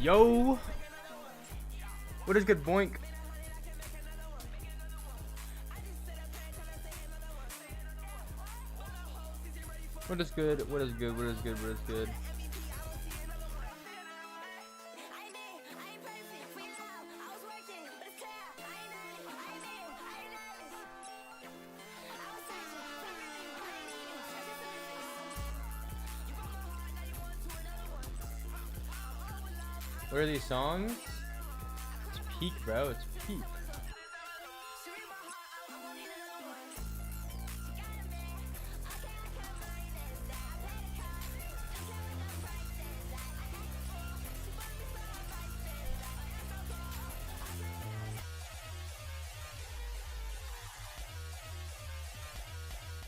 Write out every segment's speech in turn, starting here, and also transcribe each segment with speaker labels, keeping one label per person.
Speaker 1: Yo, what is good, boink? What is good? What is good? What is good? What is good? What are these songs? It's peak, bro. It's peak.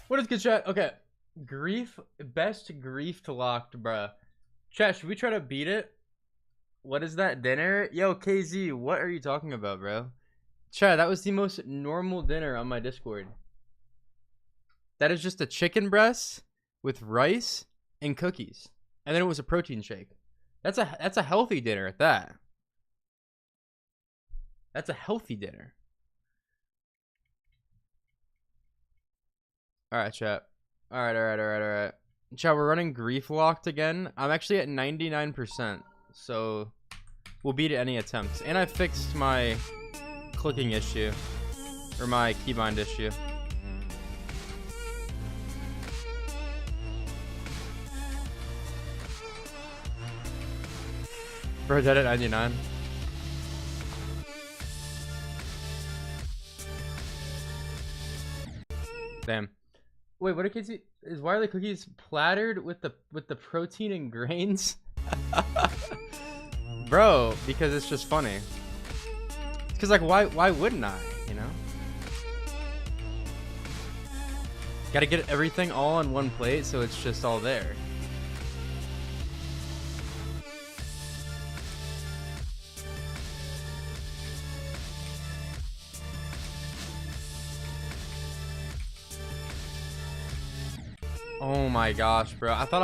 Speaker 1: What is good, chat? Okay. Best GRIEFLocked, bruh. Chat, should we try to beat it? What is that dinner? Yo, KZ, what are you talking about, bro? Chat, that was the most normal dinner on my Discord. That is just a chicken breast with rice and cookies. And then it was a protein shake. That's a healthy dinner at that. That's a healthy dinner. Alright, chat. Alright. Chat, we're running GRIEFLocked again. I'm actually at 99%. So we'll beat any attempts. And I fixed my clicking issue. Or my keybind issue. Bro, dead at 99. Damn. Wait, what are kids eat? Is Wiley cookies plattered with the protein and grains? Bro, because it's just funny. Because like why wouldn't I, you know? Gotta get everything all on one plate so it's just all there. Oh my gosh, bro. I thought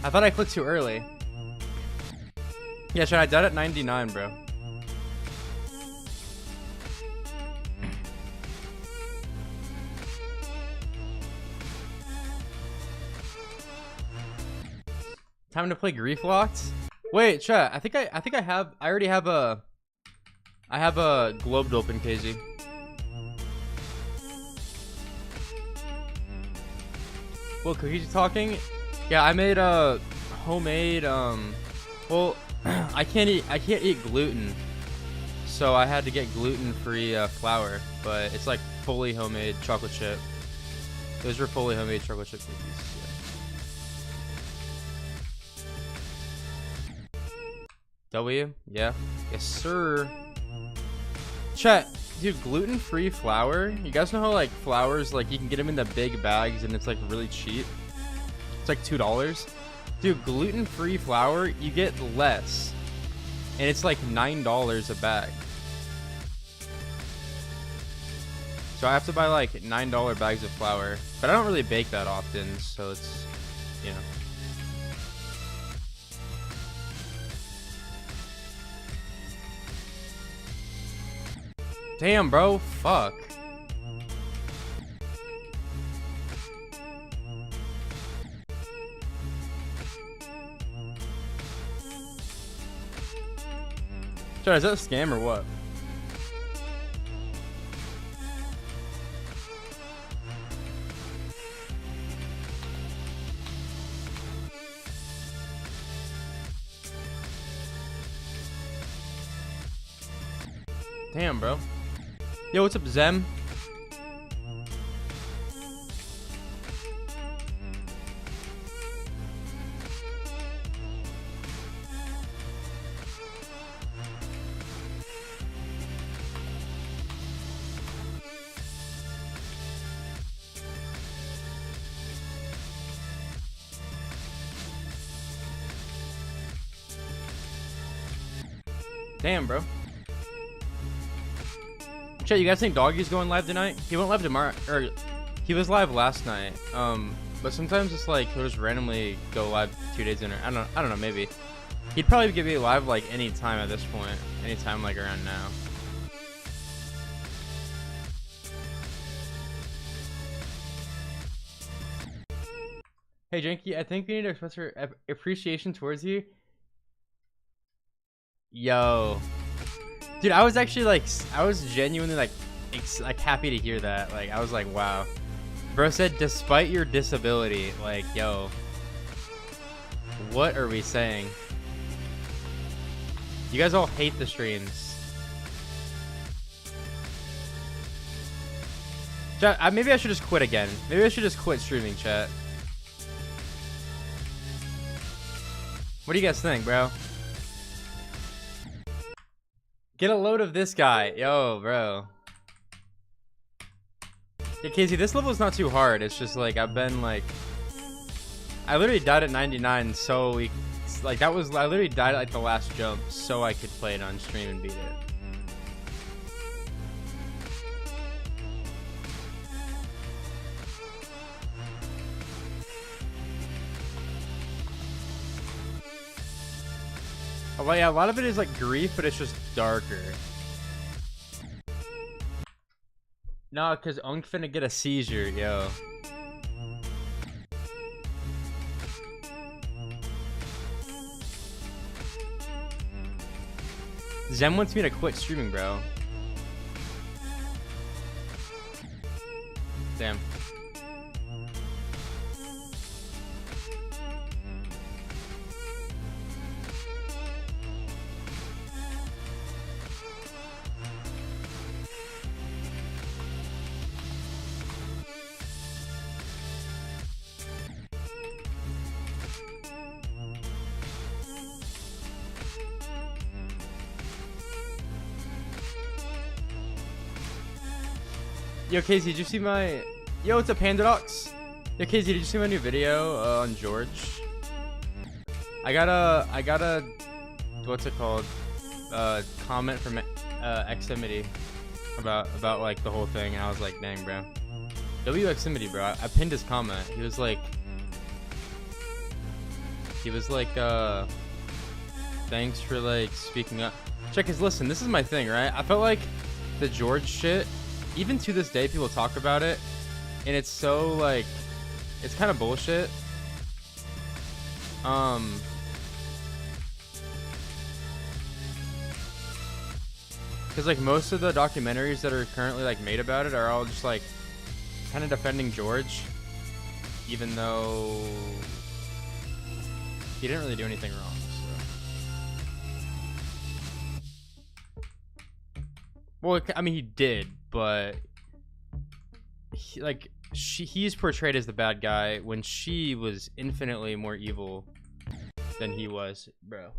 Speaker 1: I clicked too early. Yeah, should I died at 99, bro? Time to play GRIEFLocked? Wait, chat. I already have a globe open, KZ. Well, cookies you talking? Yeah, I made a homemade well, I can't eat gluten, so I had to get gluten-free flour, but it's like fully homemade chocolate chip. Those were fully homemade chocolate chip cookies. Yeah. W? Yeah. Yes, sir. Chat, dude, gluten-free flour. You guys know how like flours, like you can get them in the big bags and it's like really cheap. It's like $2. Dude, gluten-free flour, you get less. And it's like $9 a bag. So I have to buy like $9 bags of flour. But I don't really bake that often, so it's, you know. Damn, bro. Fuck. Sorry, is that a scam or what? Damn, bro. Yo, what's up, Zem? Damn, bro. Chat, you guys think Doggie's going live tonight? He went live tomorrow, or he was live last night. But sometimes it's like he'll just randomly go live 2 days in. I don't know, maybe. He'd probably give me live like any time at this point. Anytime like around now. Hey Janky, I think we need to express our appreciation towards you. Yo. Dude, I was actually like, I was genuinely like happy to hear that. Like, I was like, wow. Bro said, despite your disability, like, yo. What are we saying? You guys all hate the streams. Chat, maybe I should just quit again. Maybe I should just quit streaming, chat. What do you guys think, bro? Get a load of this guy. Yo, bro. Yeah, Casey, this level is not too hard. It's just like, I've been like... I literally died at 99, so we... Like, that was... I literally died at like the last jump, so I could play it on stream and beat it. Oh, yeah, a lot of it is like grief, but it's just darker. Nah, cause Unk finna get a seizure, yo. Zem wants me to quit streaming, bro. Damn. Yo, Casey, did you see my... Yo, what's up, Pandadox? Yo, Casey, did you see my new video on George? I got a... What's it called? Comment from Ximity about like the whole thing, and I was like, dang, bro. Ximity, bro. I pinned his comment. He was like, thanks for like speaking up. Check his listen. This is my thing, right? I felt like the George shit. Even to this day, people talk about it, and it's so like, it's kind of bullshit. Because like most of the documentaries that are currently like made about it are all just like kind of defending George, even though he didn't really do anything wrong. So. Well, I mean, he did. But he's portrayed as the bad guy when she was infinitely more evil than he was, bro.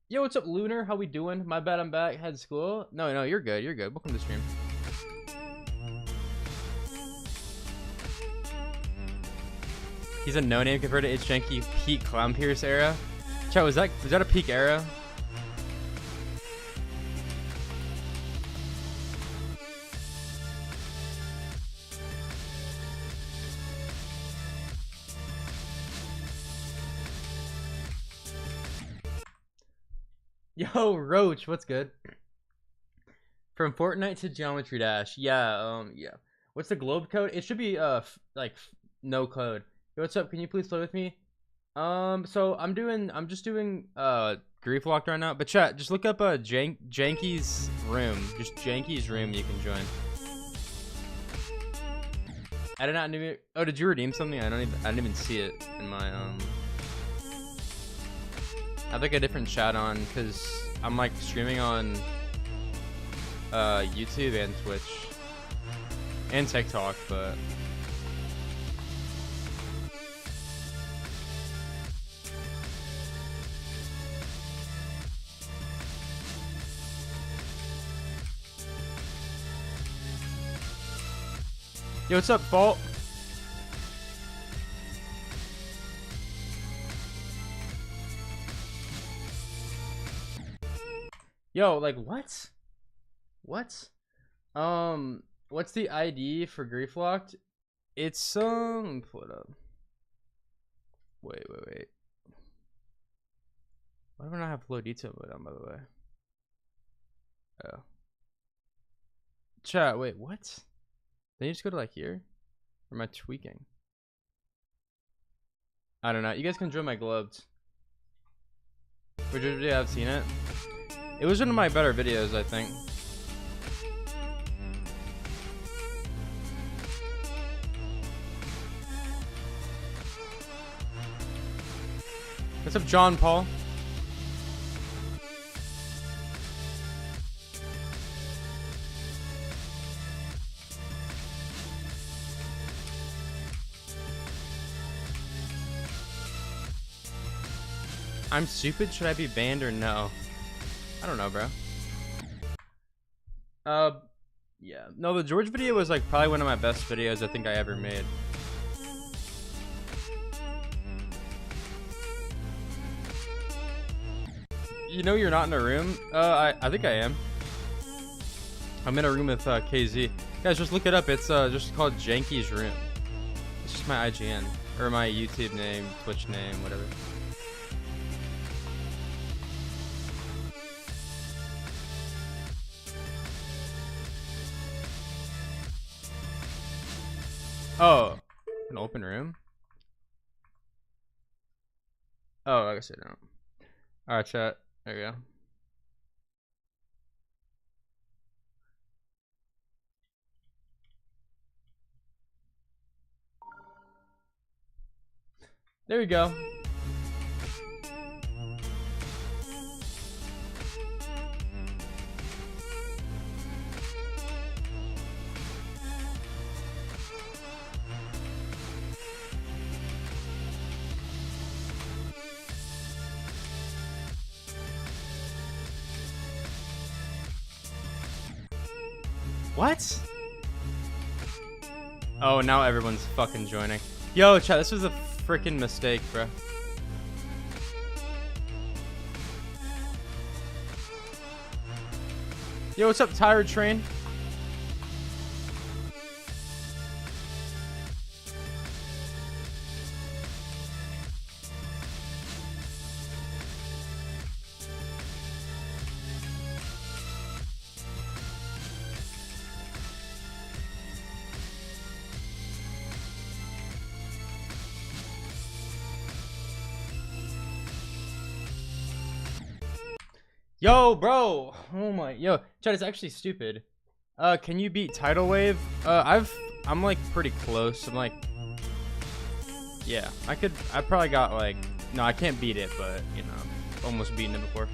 Speaker 1: Yo, what's up, Lunar? How we doing? My bad, I'm back. Had school. No, you're good. You're good. Welcome to the stream. He's a no-name compared to It's Janky peak Clown Pierce era. Chat, was that a peak era? Yo, Roach, what's good? From Fortnite to Geometry Dash. Yeah, yeah. What's the globe code? It should be like no code. Yo, what's up? Can you please play with me? So I'm just doing GRIEFLocked right now. But chat, just look up Janky's room. Just Janky's room you can join. I did not know. Oh, did you redeem something? I didn't even see it in my I have like a different chat on because I'm like streaming on YouTube and Twitch and TikTok, but yo, what's up, Fault? Yo, like, what? What? What's the ID for GRIEFLocked? It's, pull it up. Wait. Why do I not have low detail mode on, by the way? Oh. Chat, wait, what? Then you just go to like here? Or am I tweaking? I don't know. You guys can join my globes. Which video I've seen it. It was one of my better videos, I think. What's up, John Paul? I'm stupid. Should I be banned or no? I don't know, bro. Yeah. No, the George video was like probably one of my best videos I think I ever made. You know you're not in a room? I think I am. I'm in a room with KZ. Guys, just look it up. It's just called Janky's Room. It's just my IGN. Or my YouTube name, Twitch name, whatever. Oh, an open room? Oh, I guess I don't. Alright, chat. There you go. There we go. What? Oh, now everyone's fucking joining. Yo, chat, this was a freaking mistake, bro. Yo, what's up, Tired Train? Yo, bro. Oh my. Yo, chat, it's actually stupid. Can you beat Tidal Wave? I'm like pretty close. I'm like, yeah, I probably got like, no, I can't beat it, but you know, almost beaten it before.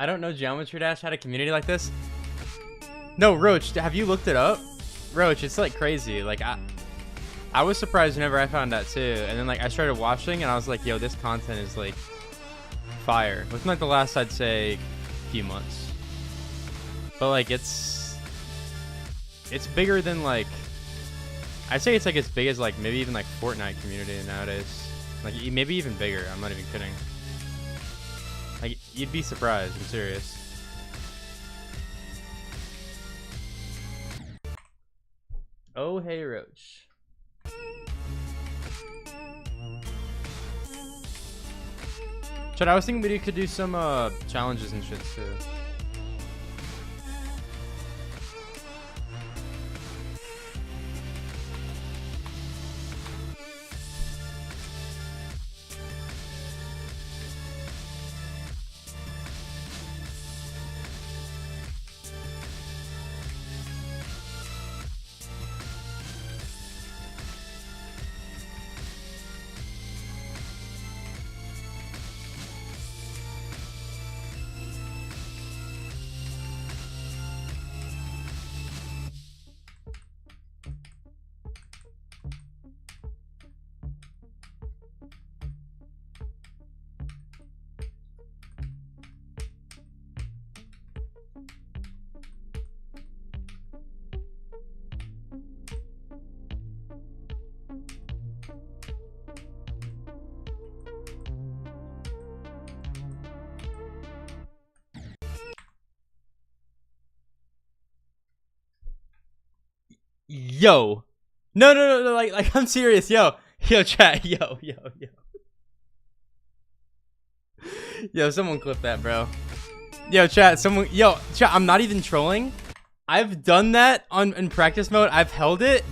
Speaker 1: I don't know Geometry Dash had a community like this. No, Roach, have you looked it up? Roach, it's like crazy. Like I was surprised whenever I found that too. And then like I started watching and I was like, yo, this content is like fire. Within like the last, I'd say, few months. But like it's bigger than like, I'd say it's like as big as like maybe even like Fortnite community nowadays. Like maybe even bigger. I'm not even kidding. Like, you'd be surprised. I'm serious. Oh, hey, Roach. Chad, I was thinking we could do some challenges and shit too. Yo. No, like I'm serious. Yo, chat. Yo. Yo, someone clip that, bro. Yo, chat, chat, I'm not even trolling. I've done that in practice mode. I've held it.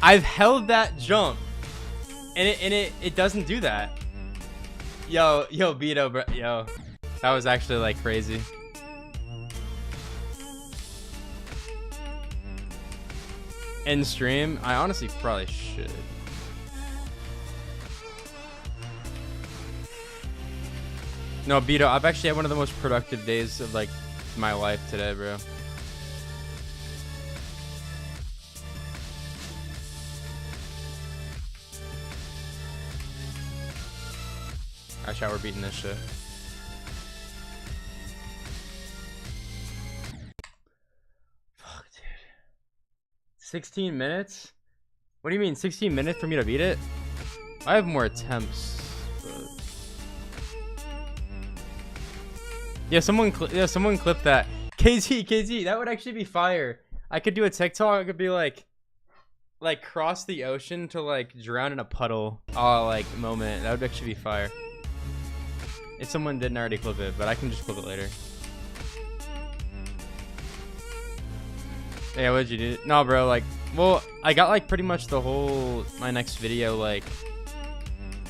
Speaker 1: I've held that jump. And it doesn't do that. Yo, Beto, bro. Yo. That was actually like crazy. End stream? I honestly probably should. No, Beto, I've actually had one of the most productive days of like my life today, bro. Actually, we're beating this shit. Fuck, dude. 16 minutes? What do you mean, 16 minutes for me to beat it? I have more attempts, but... Yeah, someone clip that. KZ, that would actually be fire. I could do a TikTok. I could be like cross the ocean to like drown in a puddle. Oh, like moment. That would actually be fire. If someone didn't already clip it, but I can just clip it later. Yeah, what did you do? No, bro, like, well, I got like pretty much the whole my next video like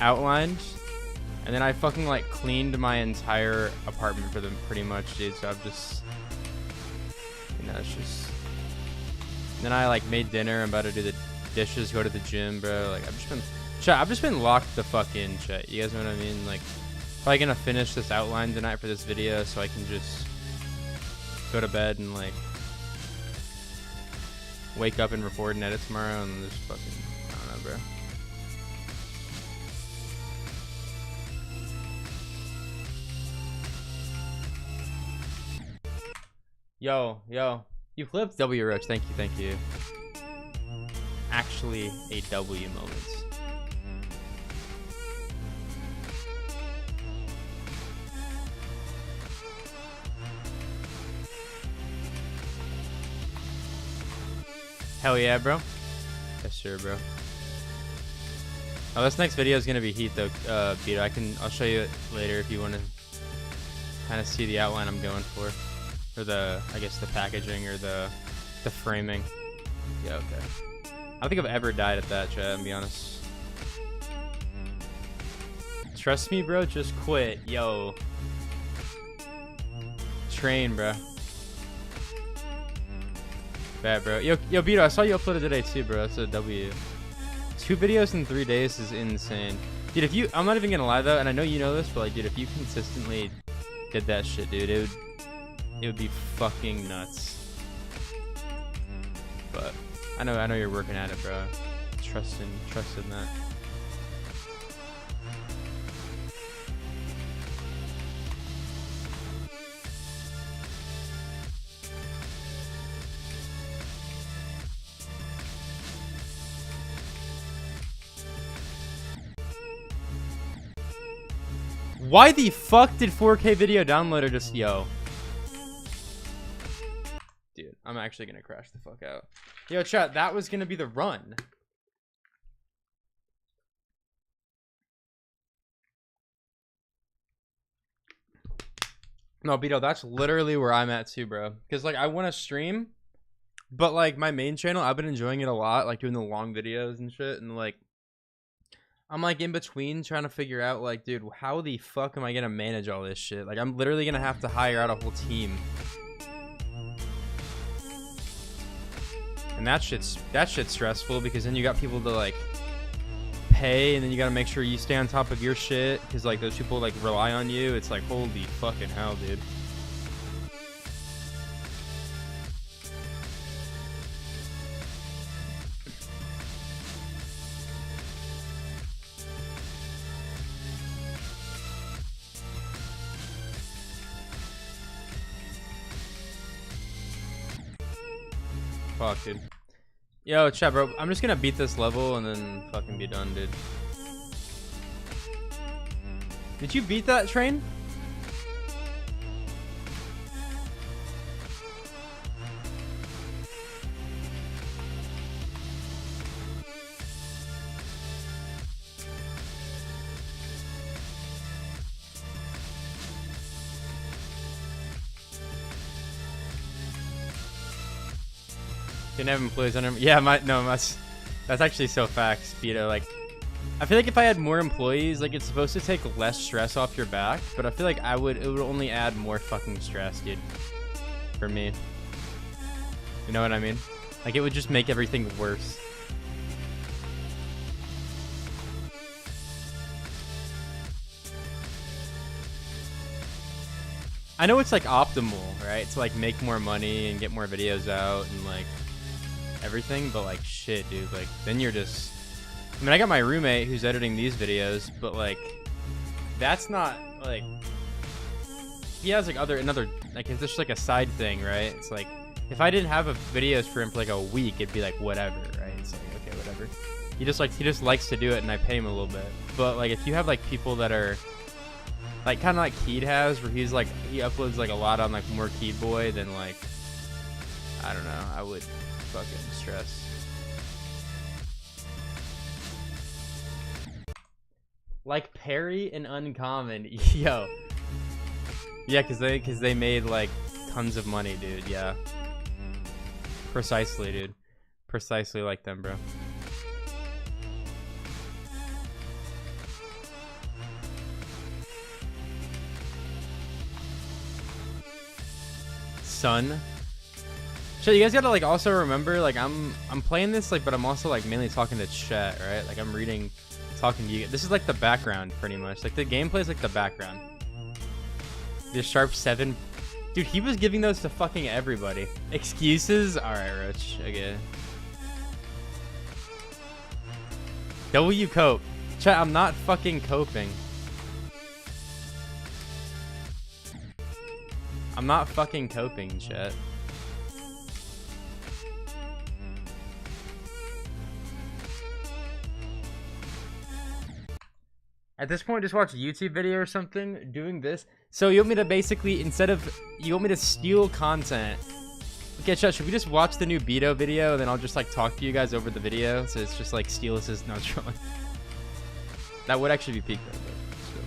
Speaker 1: outlined, and then I fucking like cleaned my entire apartment for them pretty much, dude. So I've just, you know, it's just. And then I like made dinner. I'm about to do the dishes, go to the gym, bro. Like I've just been locked the fuck in, chat. You guys know what I mean? Like, probably gonna finish this outline tonight for this video, so I can just go to bed and like wake up and record and edit tomorrow, and just fucking, I don't know, bro. Yo, you flipped W Roach. Thank you. Actually, a W moment. Hell yeah, bro. Yes, sir, bro. Oh, this next video is gonna be heat though, Beto. I'll show you it later if you want to kind of see the outline I'm going for, or the, I guess, the packaging or the framing. Yeah, okay. I don't think I've ever died at that, chat. To be honest. Trust me, bro. Just quit, yo. Train, bro. Bad, bro. Yo, Beto, I saw you uploaded today too, bro. That's a W. 2 videos in 3 days is insane. Dude, I'm not even gonna lie though, and I know you know this, but like, dude, if you consistently did that shit, dude, it would be fucking nuts. But I know you're working at it, bro. Trust in that. Why the fuck did 4K video downloader just, yo? Dude, I'm actually gonna crash the fuck out. Yo, chat, that was gonna be the run. No, Beto, that's literally where I'm at too, bro. Because, like, I want to stream, but, like, my main channel, I've been enjoying it a lot, like, doing the long videos and shit, and, like, I'm like in between trying to figure out, like, dude, how the fuck am I gonna manage all this shit? Like, I'm literally gonna have to hire out a whole team. And that shit's stressful, because then you got people to like pay, and then you gotta make sure you stay on top of your shit, because like those people like rely on you. It's like, holy fucking hell, dude. Fuck, dude. Yo, chat, bro. I'm just gonna beat this level and then fucking be done, dude. Did you beat that train? Can have employees under. Yeah, that's actually so facts, Speedo. Like, I feel like if I had more employees, like it's supposed to take less stress off your back, but I feel like it would only add more fucking stress, dude. For me. You know what I mean? Like it would just make everything worse. I know it's like optimal, right? To like make more money and get more videos out and like everything, but like shit, dude. Like then you're just. I mean, I got my roommate who's editing these videos, but like that's not like he has like another like it's just like a side thing, right? It's like if I didn't have videos for him for like a week, it'd be like whatever, right? It's like okay, whatever. He just likes to do it, and I pay him a little bit. But like if you have like people that are like kind of like Keed has, where he uploads like a lot on like more Keed Boy, then like I don't know, I would fucking stress. Like Perry and Uncommon, yo. Yeah, cause they made like tons of money, dude. Yeah. Precisely, dude. Precisely like them, bro. Son. So you guys gotta like also remember, like I'm playing this like, but I'm also like mainly talking to chat, right? Like I'm reading, talking to you. This is like the background, pretty much. Like the gameplay is like the background. The Sharp 7, dude. He was giving those to fucking everybody. Excuses. All right, Roach. Okay. W cope. Chat. I'm not fucking coping. I'm not fucking coping, chat. At this point, just watch a YouTube video or something doing this. So you want me to basically, you want me to steal content. Okay, chat, should we just watch the new Beto video and then I'll just like talk to you guys over the video? So it's just like steal us as no trolling. That would actually be peak though, but still.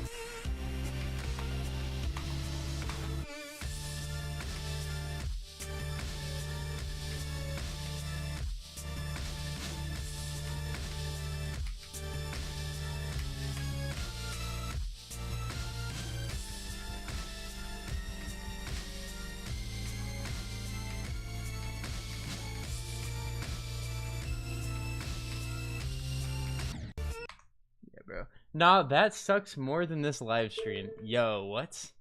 Speaker 1: Nah, that sucks more than this live stream. Yo, what?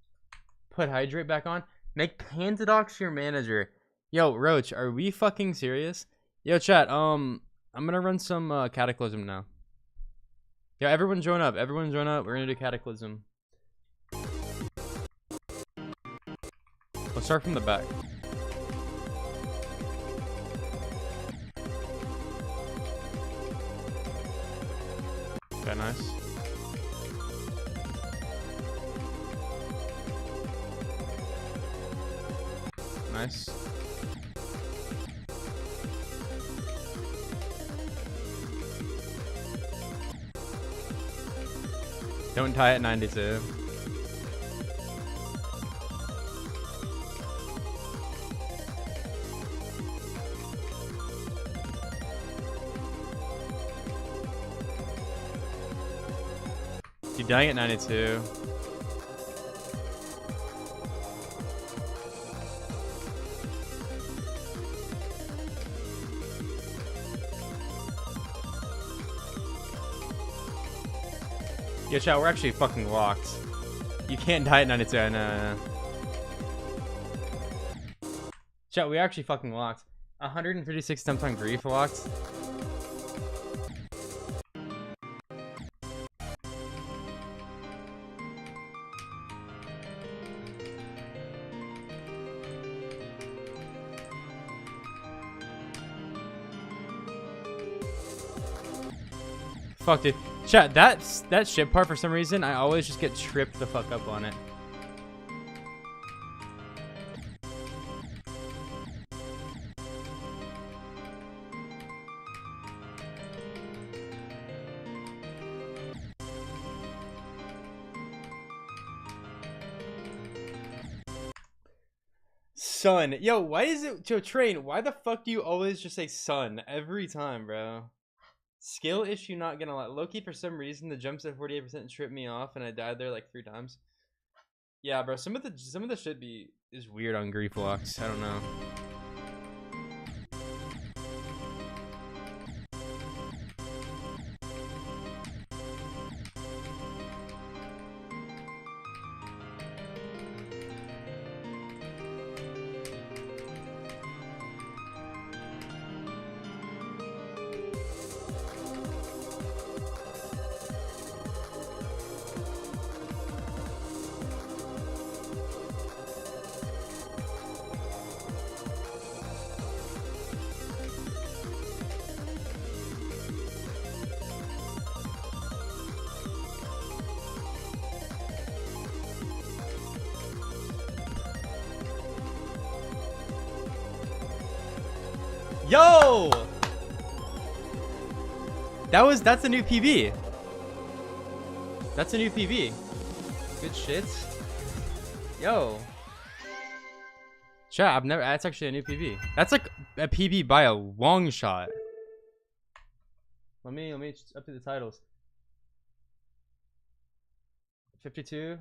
Speaker 1: Put hydrate back on? Make Pandadox your manager. Yo, Roach, are we fucking serious? Yo, chat, I'm gonna run some Cataclysm now. Yo, everyone join up. Everyone join up. We're gonna do Cataclysm. Let's start from the back. Okay, nice. Nice. Don't tie at 92. You're dying at 92. Yo, chat, we're actually fucking locked. You can't die at 92. No. Chat, we actually fucking locked. 156 attempts on GRIEFLocked. Fuck, dude. Chat, that ship part, for some reason, I always just get tripped the fuck up on it. Sun. Yo, why is it... Yo, Train, why the fuck do you always just say sun every time, bro? Skill issue, not gonna lie. Loki, for some reason, the jumps at 48% tripped me off, and I died there like 3 times. Yeah, bro, some of the shit is weird on GRIEFLocked. I don't know. Yo! That's a new PB. That's a new PB. Good shit. Yo. Chat, I've never, that's actually a new PB. That's like a PB by a long shot. Let me up to the titles. 52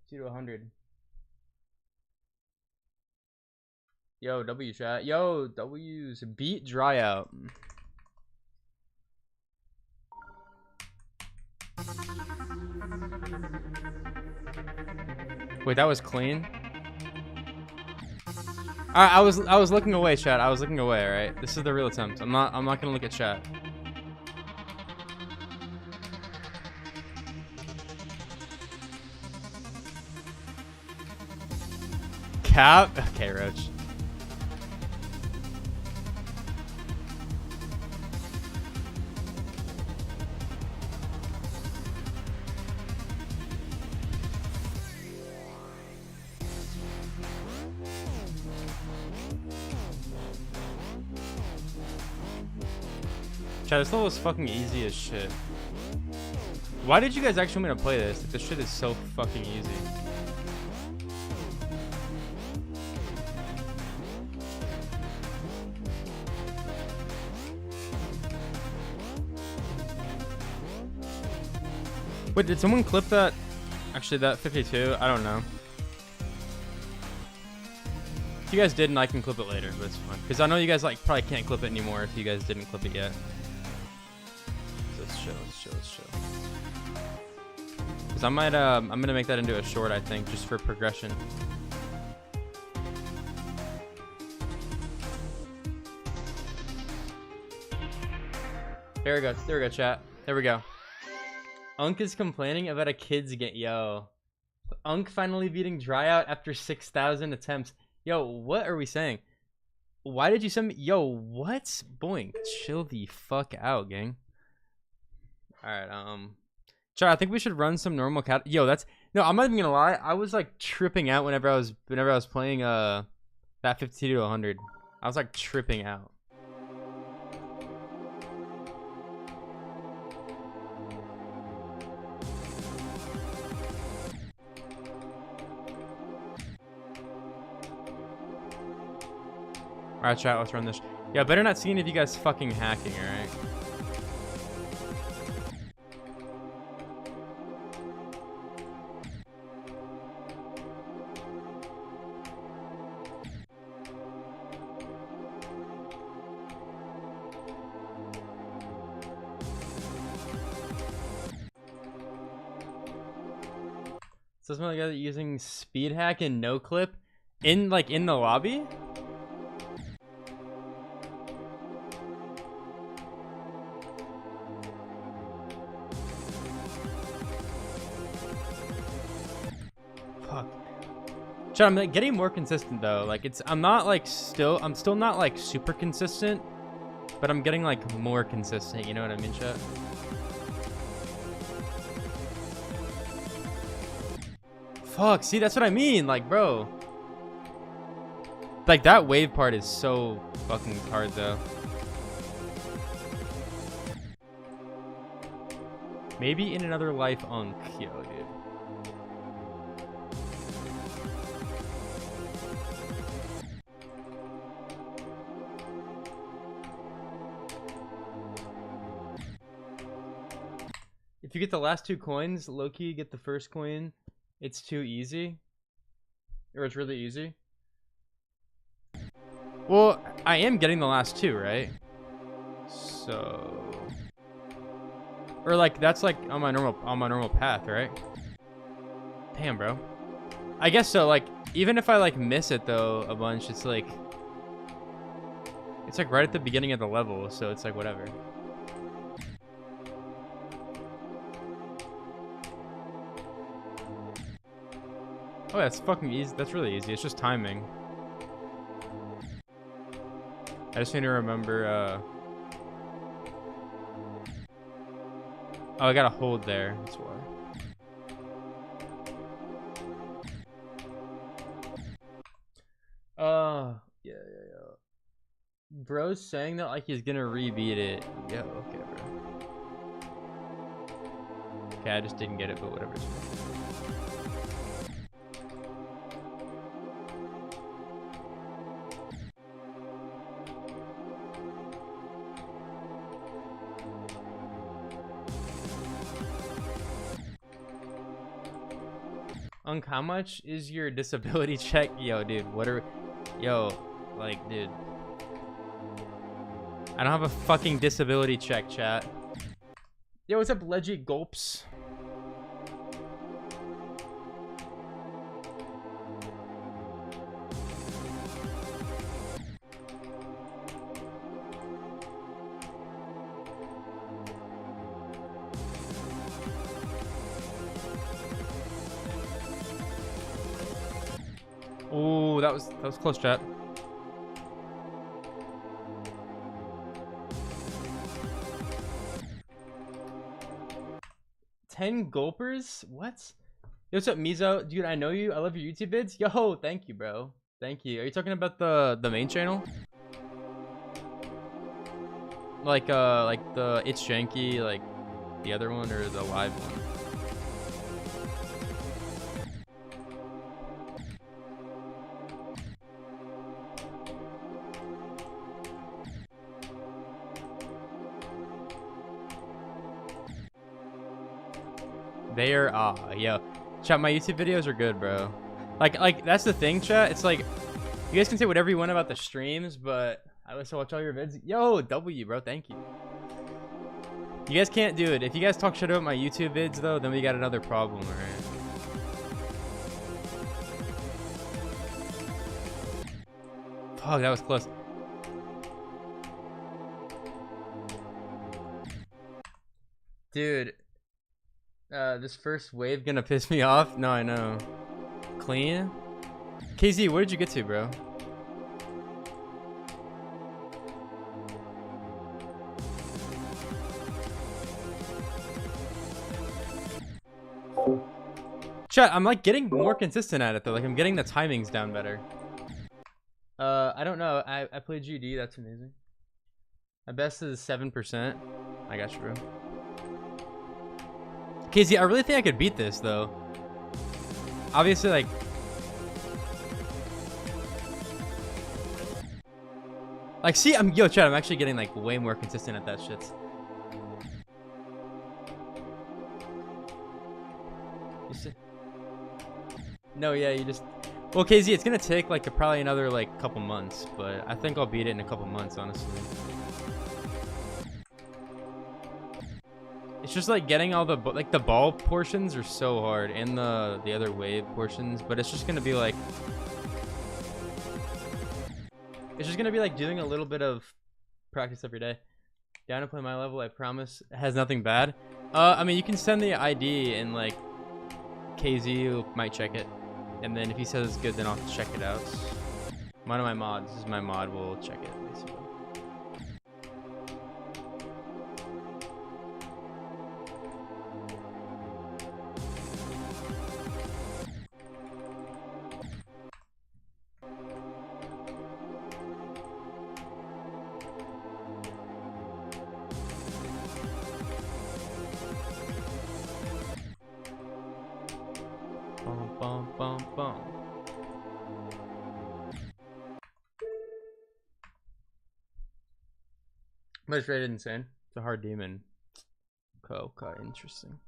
Speaker 1: to 100. Yo, W chat. Yo, W's beat dry out. Wait, that was clean. Alright, I was looking away, chat. I was looking away, alright? This is the real attempt. I'm not gonna look at chat. Cap? Okay, Roach. Chat, this level is fucking easy as shit. Why did you guys actually want me to play this? Like, this shit is so fucking easy. Wait, did someone clip that? Actually, that 52? I don't know. If you guys didn't, I can clip it later, but it's fine. Because I know you guys like probably can't clip it anymore if you guys didn't clip it yet. So let's chill. Because I might, I'm gonna make that into a short, I think, just for progression. There we go, chat. There we go. Unk is complaining about a kid's game. Yo. Unk finally beating Dry Out after 6,000 attempts. Yo, what are we saying? Why did you send me? Yo, what? Boink. Chill the fuck out, gang. Alright, chat, I think we should run some normal cat. Yo, that's... No, I'm not even gonna lie. I was like tripping out whenever I was playing that 52 to 100. I was like tripping out. Alright, chat, let's run this. Yeah, better not see any of you guys fucking hacking, alright? So some of the guys using speed hack and no clip in the lobby? Chat, I'm like, getting more consistent though. Like I'm still not like super consistent, but I'm getting like more consistent. You know what I mean, chat? Fuck, see, that's what I mean. Like, bro, like that wave part is so fucking hard though. Maybe in another life, Unk. Yo, dude. If you get the last 2 coins, low-key you get the first coin. It's too easy. Or it's really easy. Well, I am getting the last 2, right? So... Or like, that's like on my normal path, right? Damn, bro. I guess so, like, even if I like miss it though a bunch, it's like right at the beginning of the level, so it's like whatever. Oh, that's fucking easy. That's really easy. It's just timing. I just need to remember, oh, I gotta hold there. That's why. Yeah. Bro's saying that like he's gonna rebeat it. Yeah, okay, bro. Okay, I just didn't get it, but whatever. Unk, how much is your disability check? Yo, dude, what are... Yo, like, dude. I don't have a fucking disability check, chat. Yo, what's up, Leggy Gulps? Ooh, that was close, chat. $10 gulpers? What? Yo, what's up, Mizo? Dude, I know you. I love your YouTube vids. Yo, thank you, bro. Thank you. Are you talking about the main channel? Like the It's Janky, like the other one, or the live one? They are yo, chat. My YouTube videos are good, bro. Like that's the thing, chat. It's like you guys can say whatever you want about the streams, but I also watch all your vids. Yo, W, bro. Thank you. You guys can't do it. If you guys talk shit about my YouTube vids, though, then we got another problem, alright? Fuck, that was close. Dude. This first wave gonna piss me off? No, I know. Clean? KZ, where did you get to, bro? Chat, I'm like getting more consistent at it though. Like I'm getting the timings down better. I don't know. I played GD. That's amazing. My best is 7%. I got you, bro. KZ, I really think I could beat this though. Obviously, like see, yo, chat. I'm actually getting like way more consistent at that shit. You see? No, yeah, you just. Well, KZ, it's gonna take like probably another like couple months, but I think I'll beat it in a couple months, honestly. It's just like getting all the like the ball portions are so hard, and the other wave portions, but it's just gonna be like doing a little bit of practice every day. Down to play my level, I promise. It has nothing bad. I mean, you can send the ID and like KZ might check it, and then if he says it's good, then I'll check it out. One of my mods, this is my mod, will check it basically. But it's rated insane. It's a hard demon. Okay, interesting.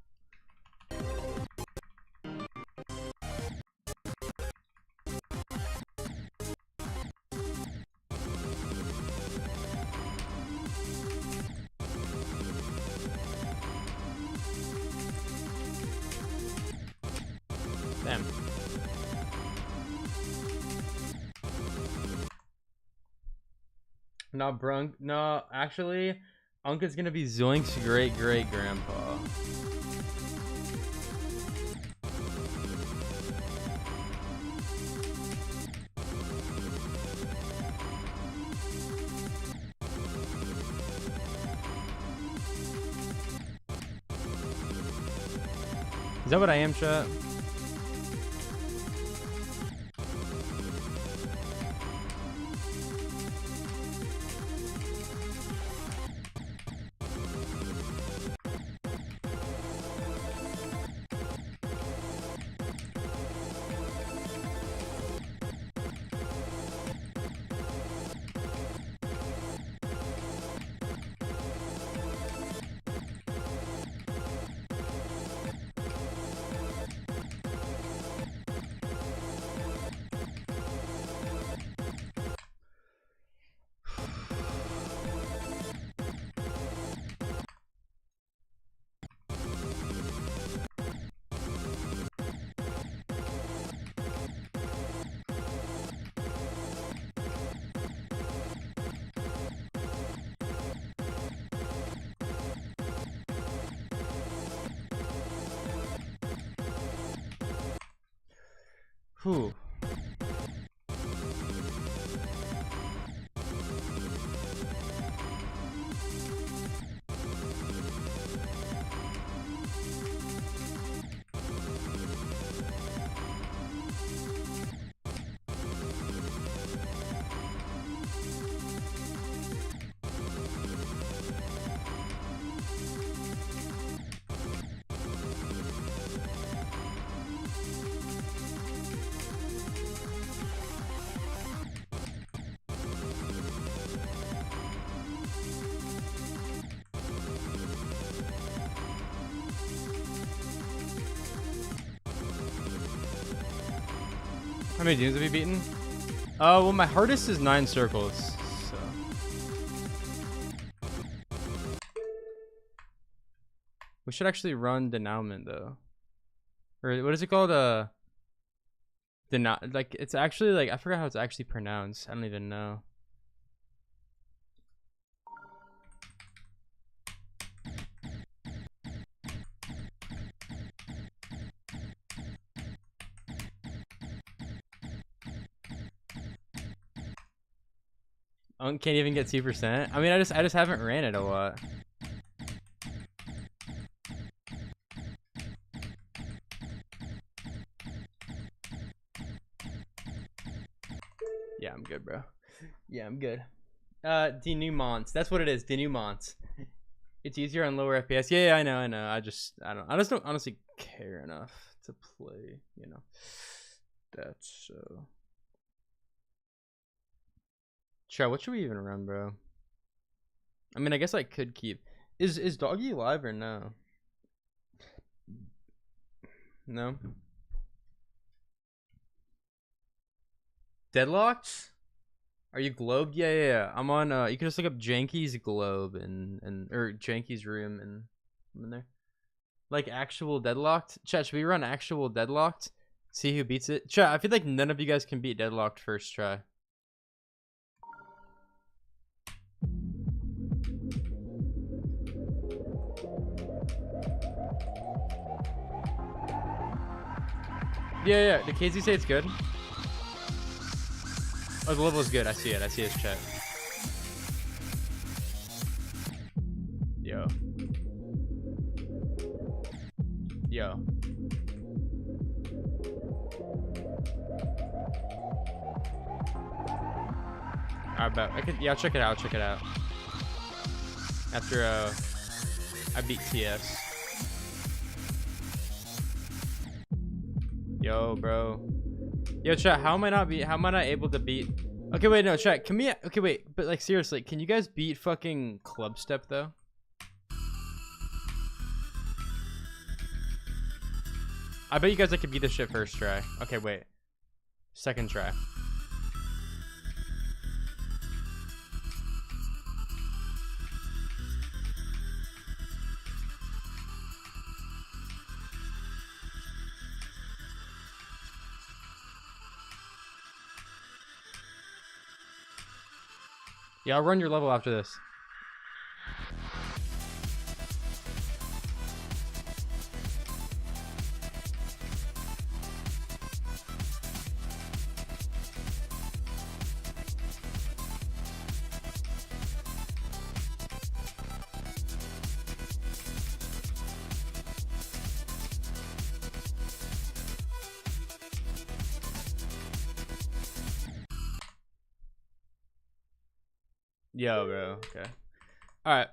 Speaker 1: Damn. No, Brunk. No, actually, Unca's gonna be Zoink's great grandpa. Is that what I am, chat? Whew. How many dunes have you beaten? Well, my hardest is 9 circles, so. We should actually run denouement though. Or what is it called? Like, it's actually like, I forgot how it's actually pronounced. I don't even know. Can't even get 2%. I mean, I just haven't ran it a lot. Yeah, I'm good, bro. Yeah, I'm good. Denouements. That's what it is. Denouements. It's easier on lower FPS. Yeah, I know. I just don't honestly care enough to play, you know. That's so. Chat, what should we even run, bro? I mean, I guess I could keep. Is Doggie alive or no? No. Deadlocked? Are you globed? Yeah. I'm on. You can just look up Janky's globe or Janky's room and I'm in there. Like actual deadlocked. Chat, should we run actual deadlocked? See who beats it. Chat, I feel like none of you guys can beat deadlocked first try. Yeah. Did KZ say it's good? Oh, the level is good. I see it. I see his chat. Yo. I bet I could. Yeah, I'll check it out. After I beat TS. Yo, bro. Yo, chat. How am I not able to beat? Okay, wait, no, chat. Can we? Okay, wait. But like seriously, can you guys beat fucking club step though? I bet you guys I could beat this shit first try. Okay, wait. Second try. Yeah, I'll run your level after this. Yo, bro. Okay. Alright.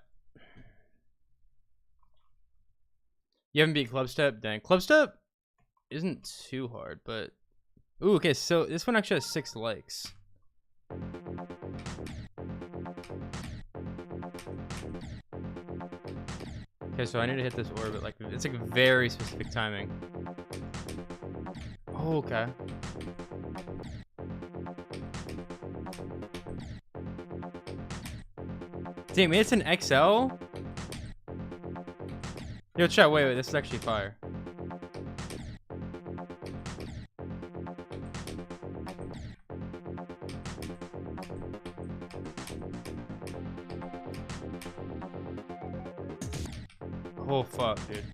Speaker 1: You haven't beat Clubstep? Dang. Clubstep isn't too hard, but... Ooh, okay, so this one actually has 6 likes. Okay, so I need to hit this orbit, like, it's like very specific timing. Oh, okay. Damn, it's an XL? Yo, chat, wait, this is actually fire. Oh, fuck, dude.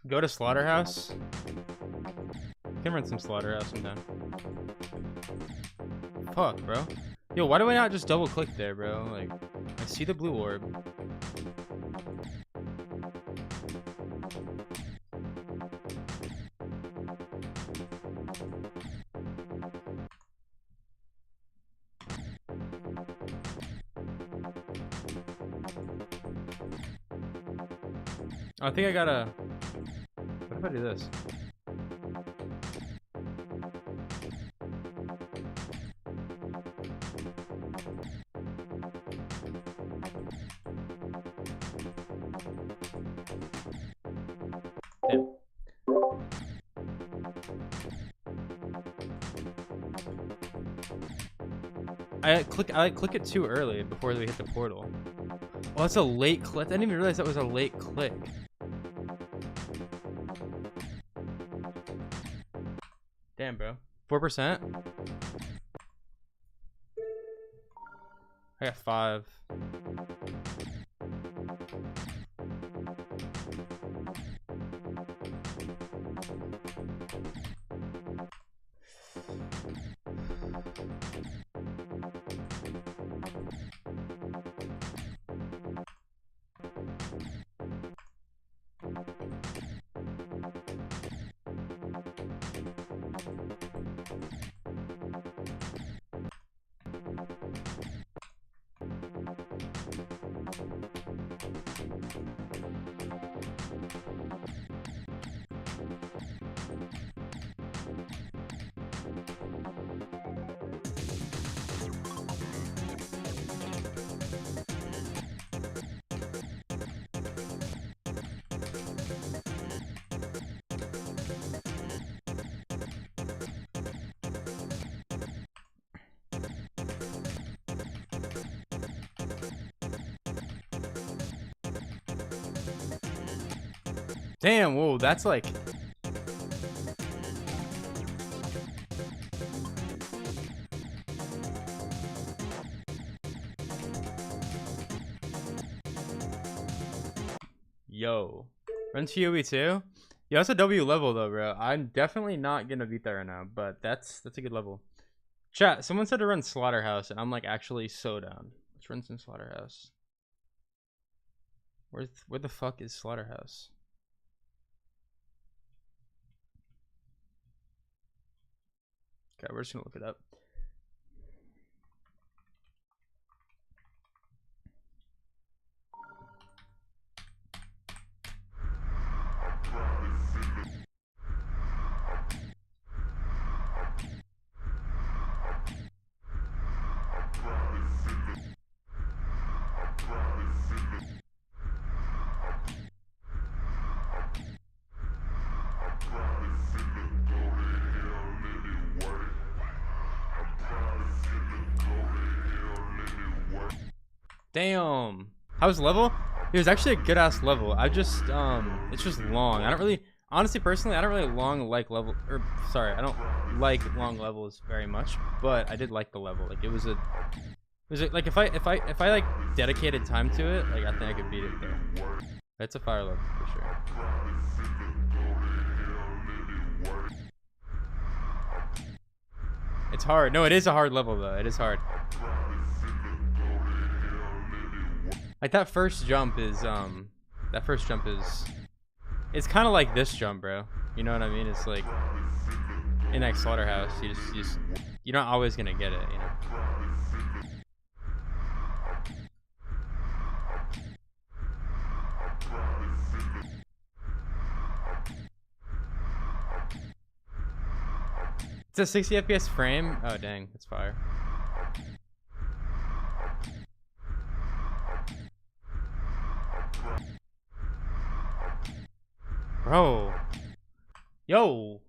Speaker 1: Go to Slaughterhouse. Can run some Slaughterhouse sometime. Fuck, bro. Yo, why do I not just double click there, bro? Like, I see the blue orb. I think I gotta... What if I do this? Damn. I click it too early before we hit the portal. Oh, that's a late click. I didn't even realize that was a late click. Damn, bro. 4%? I got 5. Damn, whoa, that's like... Yo. Run TOE too? Yo, that's a W level though, bro. I'm definitely not gonna beat that right now, but that's a good level. Chat, someone said to run Slaughterhouse, and I'm like actually so down. Let's run some Slaughterhouse. Where the fuck is Slaughterhouse? Okay, we're just gonna look it up. Damn. How's the level? It was actually a good ass level. I just it's just long. I don't really, honestly, personally, I don't really I don't like long levels very much, but I did like the level. Like it was like if I like dedicated time to it, like I think I could beat it though. It's a fire level for sure. It's hard. No, it is a hard level though. It is hard. Like that first jump is it's kind of like this jump, bro. You know what I mean? It's like in that slaughterhouse, you're not always gonna get it, you know. It's a 60 FPS frame. Oh dang, that's fire. Bro. Yo.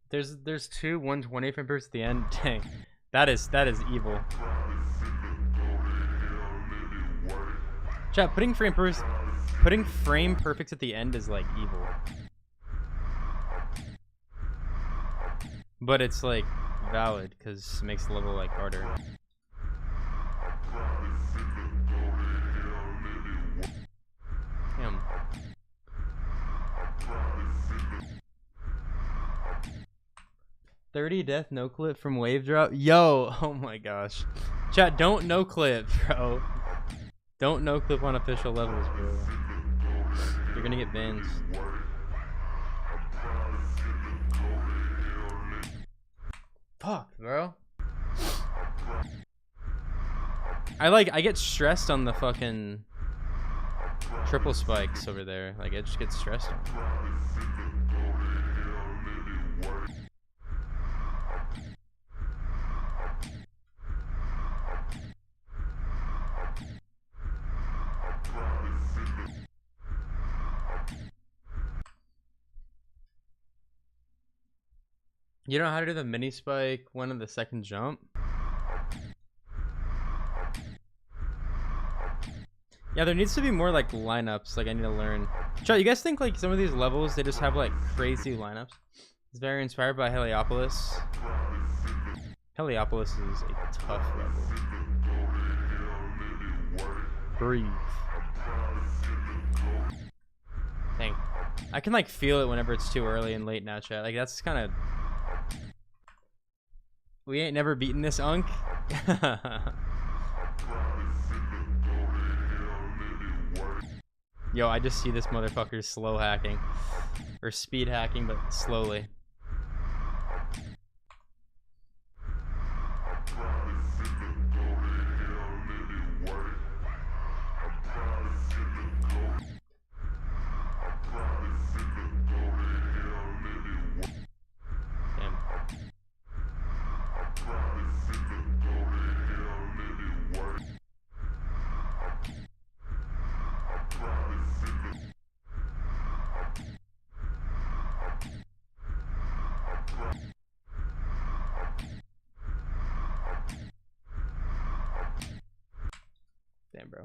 Speaker 1: There's two 120 frame bursts at the end. Dang. That is evil. Chat, putting frame perfects at the end is like evil. But it's like valid because it makes the level like harder. Damn. $30 death no clip from wave drop. Yo, oh my gosh. Chat, don't no clip, bro. Don't no clip on official levels, bro. You're gonna get bans. Fuck, bro. I get stressed on the fucking triple spikes over there. Like I just get stressed on. You don't know how to do the mini spike one of the second jump? Yeah, there needs to be more like lineups. Like I need to learn. Chat, you guys think like some of these levels they just have like crazy lineups? It's very inspired by Heliopolis. Heliopolis is a tough level. Breathe. Dang. I can like feel it whenever it's too early and late now, chat. Like that's kind of. We ain't never beaten this unk. Yo, I just see this motherfucker slow hacking. Or speed hacking, but slowly. Damn, bro.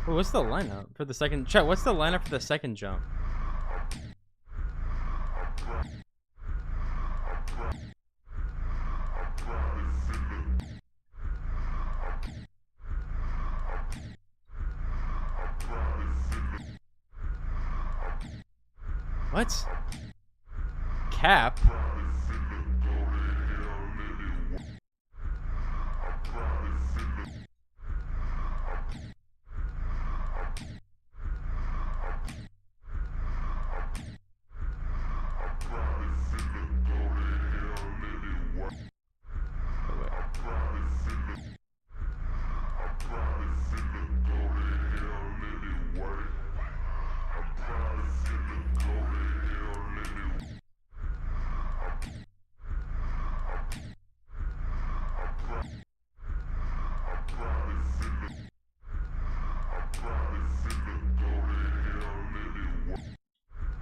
Speaker 1: Well, what's the lineup for the second? Chat, what's the lineup for the second jump? What? Cap?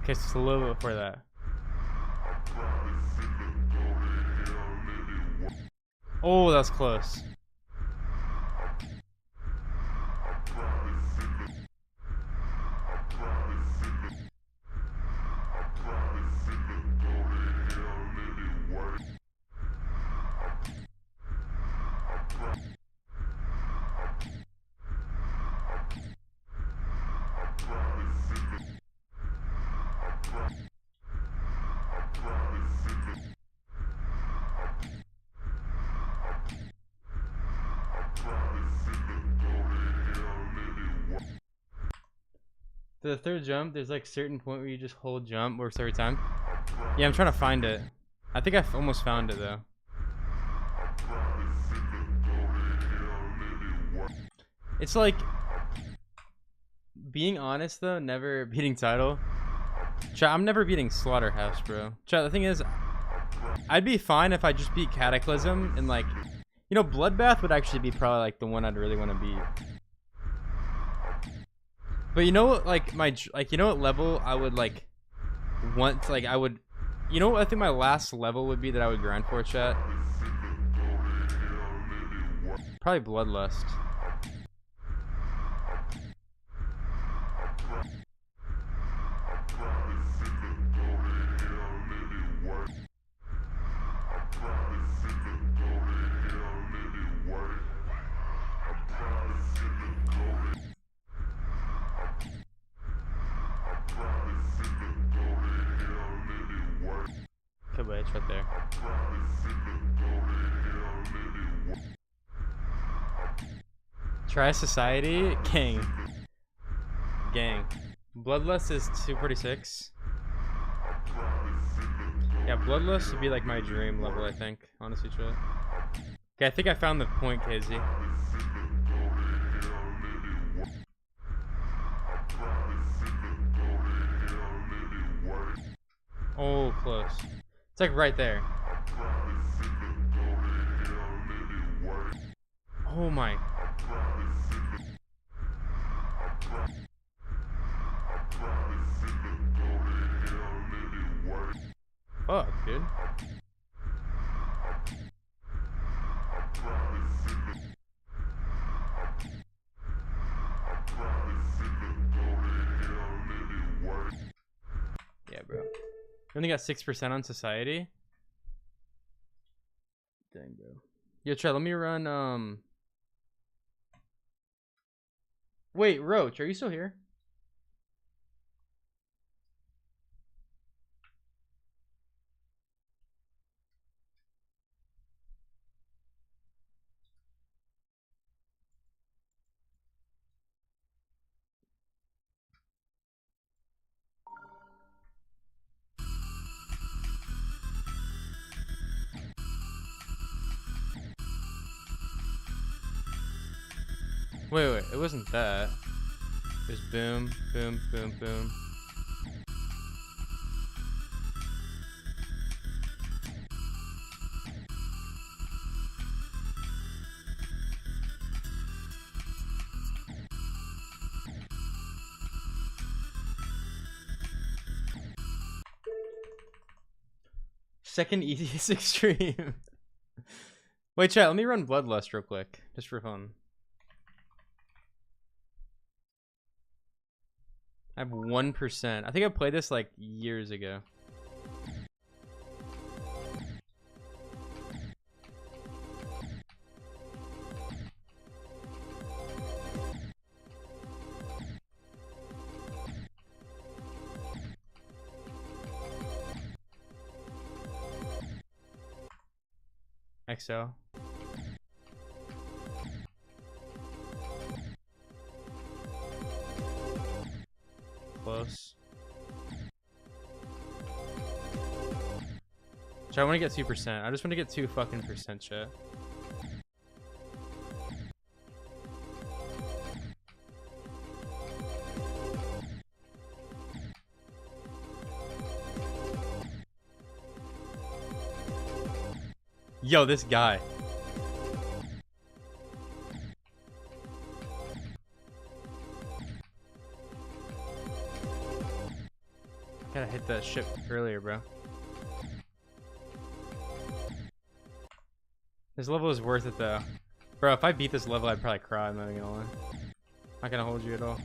Speaker 1: Okay, so it's a little bit before that. Oh, that's close. The third jump, there's like certain point where you just hold jump, works every time. Yeah, I'm trying to find it. I think I almost found it though. It's like, being honest though, never beating title. Chat, I'm never beating Slaughterhouse, bro. Chat, the thing is, I'd be fine if I just beat Cataclysm and like, you know, Bloodbath would actually be probably like the one I'd really want to beat. But you know what, like you know what level I would like want to, like I would, you know what I think my last level would be that I would grind for, chat? Probably Bloodlust. Okay, wait, it's right there. Try Society? Gang. Bloodlust is 246. Yeah, Bloodlust would be like my dream level, I think. Honestly, chat. Okay, I think I found the point, KZ. Oh, close. It's like right there. Oh my. Fuck, dude. Yeah, bro. You only got 6% on Society? Dang, bro. Yo, Chad, let me run, Wait, Roach, are you still here? Wait, it wasn't that. It was boom, boom, boom, boom. Second easiest extreme. Wait, chat, let me run Bloodlust real quick, just for fun. I have 1%. I think I played this like years ago. XL. Close. So I want to get 2%. I just want to get 2 fucking percent, chat. Yo, this guy. Gotta hit that ship earlier, bro. This level is worth it, though. Bro, if I beat this level, I'd probably cry. I'm not gonna lie. Not gonna hold you at all.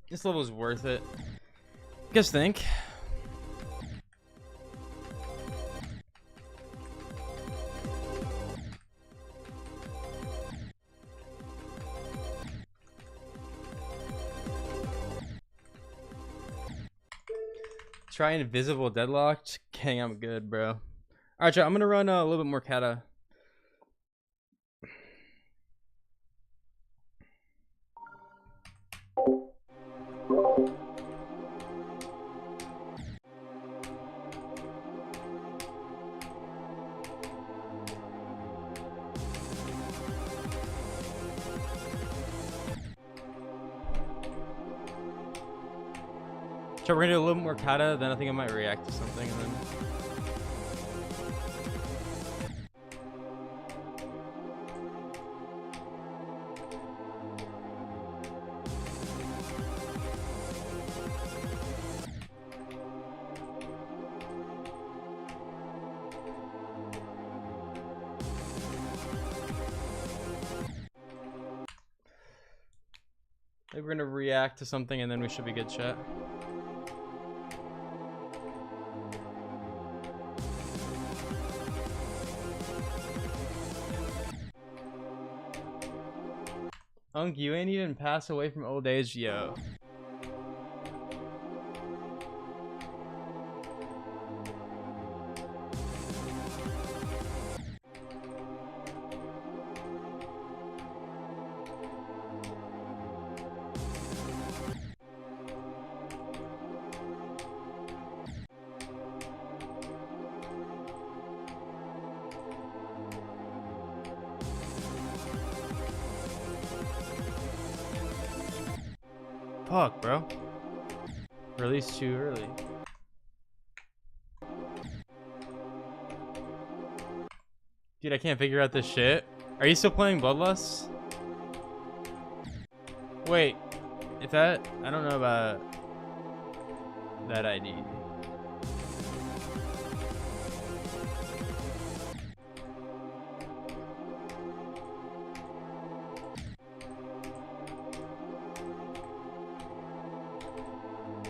Speaker 1: This level is worth it. You guys think? Try invisible deadlocked. Gang, I'm good, bro. Alright, chat, I'm gonna run a little bit more kata. So we're gonna do a little more kata, then I think I might react to something, and then maybe we're gonna react to something, and then we should be good, chat. Unk, you ain't even passed away from old age, yo. Fuck, bro. Released too early. Dude, I can't figure out this shit. Are you still playing Bloodlust? Wait, if that... I don't know about that ID.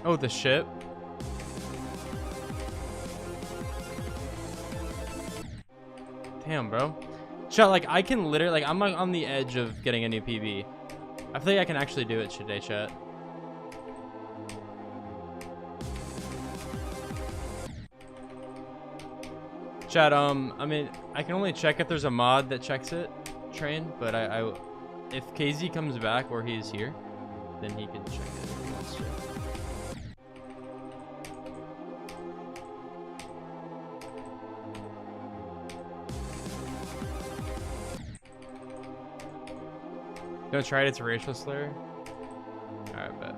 Speaker 1: Oh, the ship. Damn, bro. Chat, like, I can literally, like, I'm like on the edge of getting a new PB. I feel like I can actually do it today, chat. Chat, I mean, I can only check if there's a mod that checks it, train, but if KZ comes back or he's here, then he can check it if he wants to. Gonna try it, it's a racial slur. Alright, bet.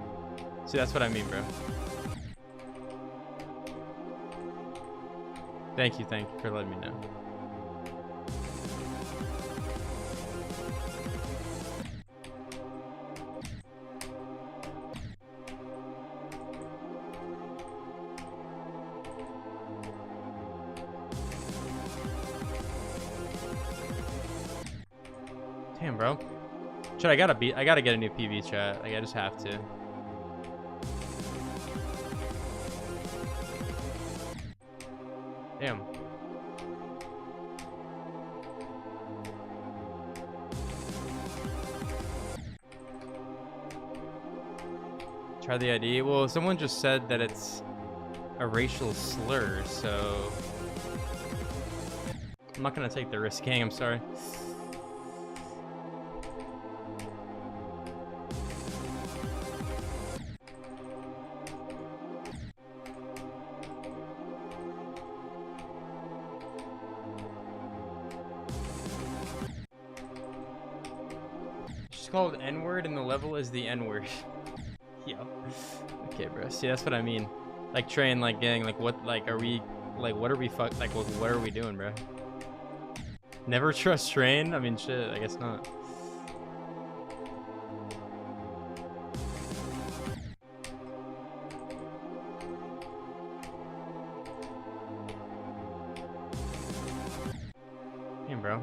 Speaker 1: See, that's what I mean, bro. Thank you for letting me know. Damn, bro. Chat, I gotta get a new PV, chat. Like, I just have to. Damn. Try the ID. Well, someone just said that it's a racial slur, so I'm not gonna take the risk, gang. I'm sorry. It's called N-word, and the level is the N-word. Yo. Okay, bro. See, that's what I mean. Like, train, like, gang, like, what, like, are we, like, what are we, like, what are we doing, bro? Never trust train? I mean, shit, I guess not. Damn, bro.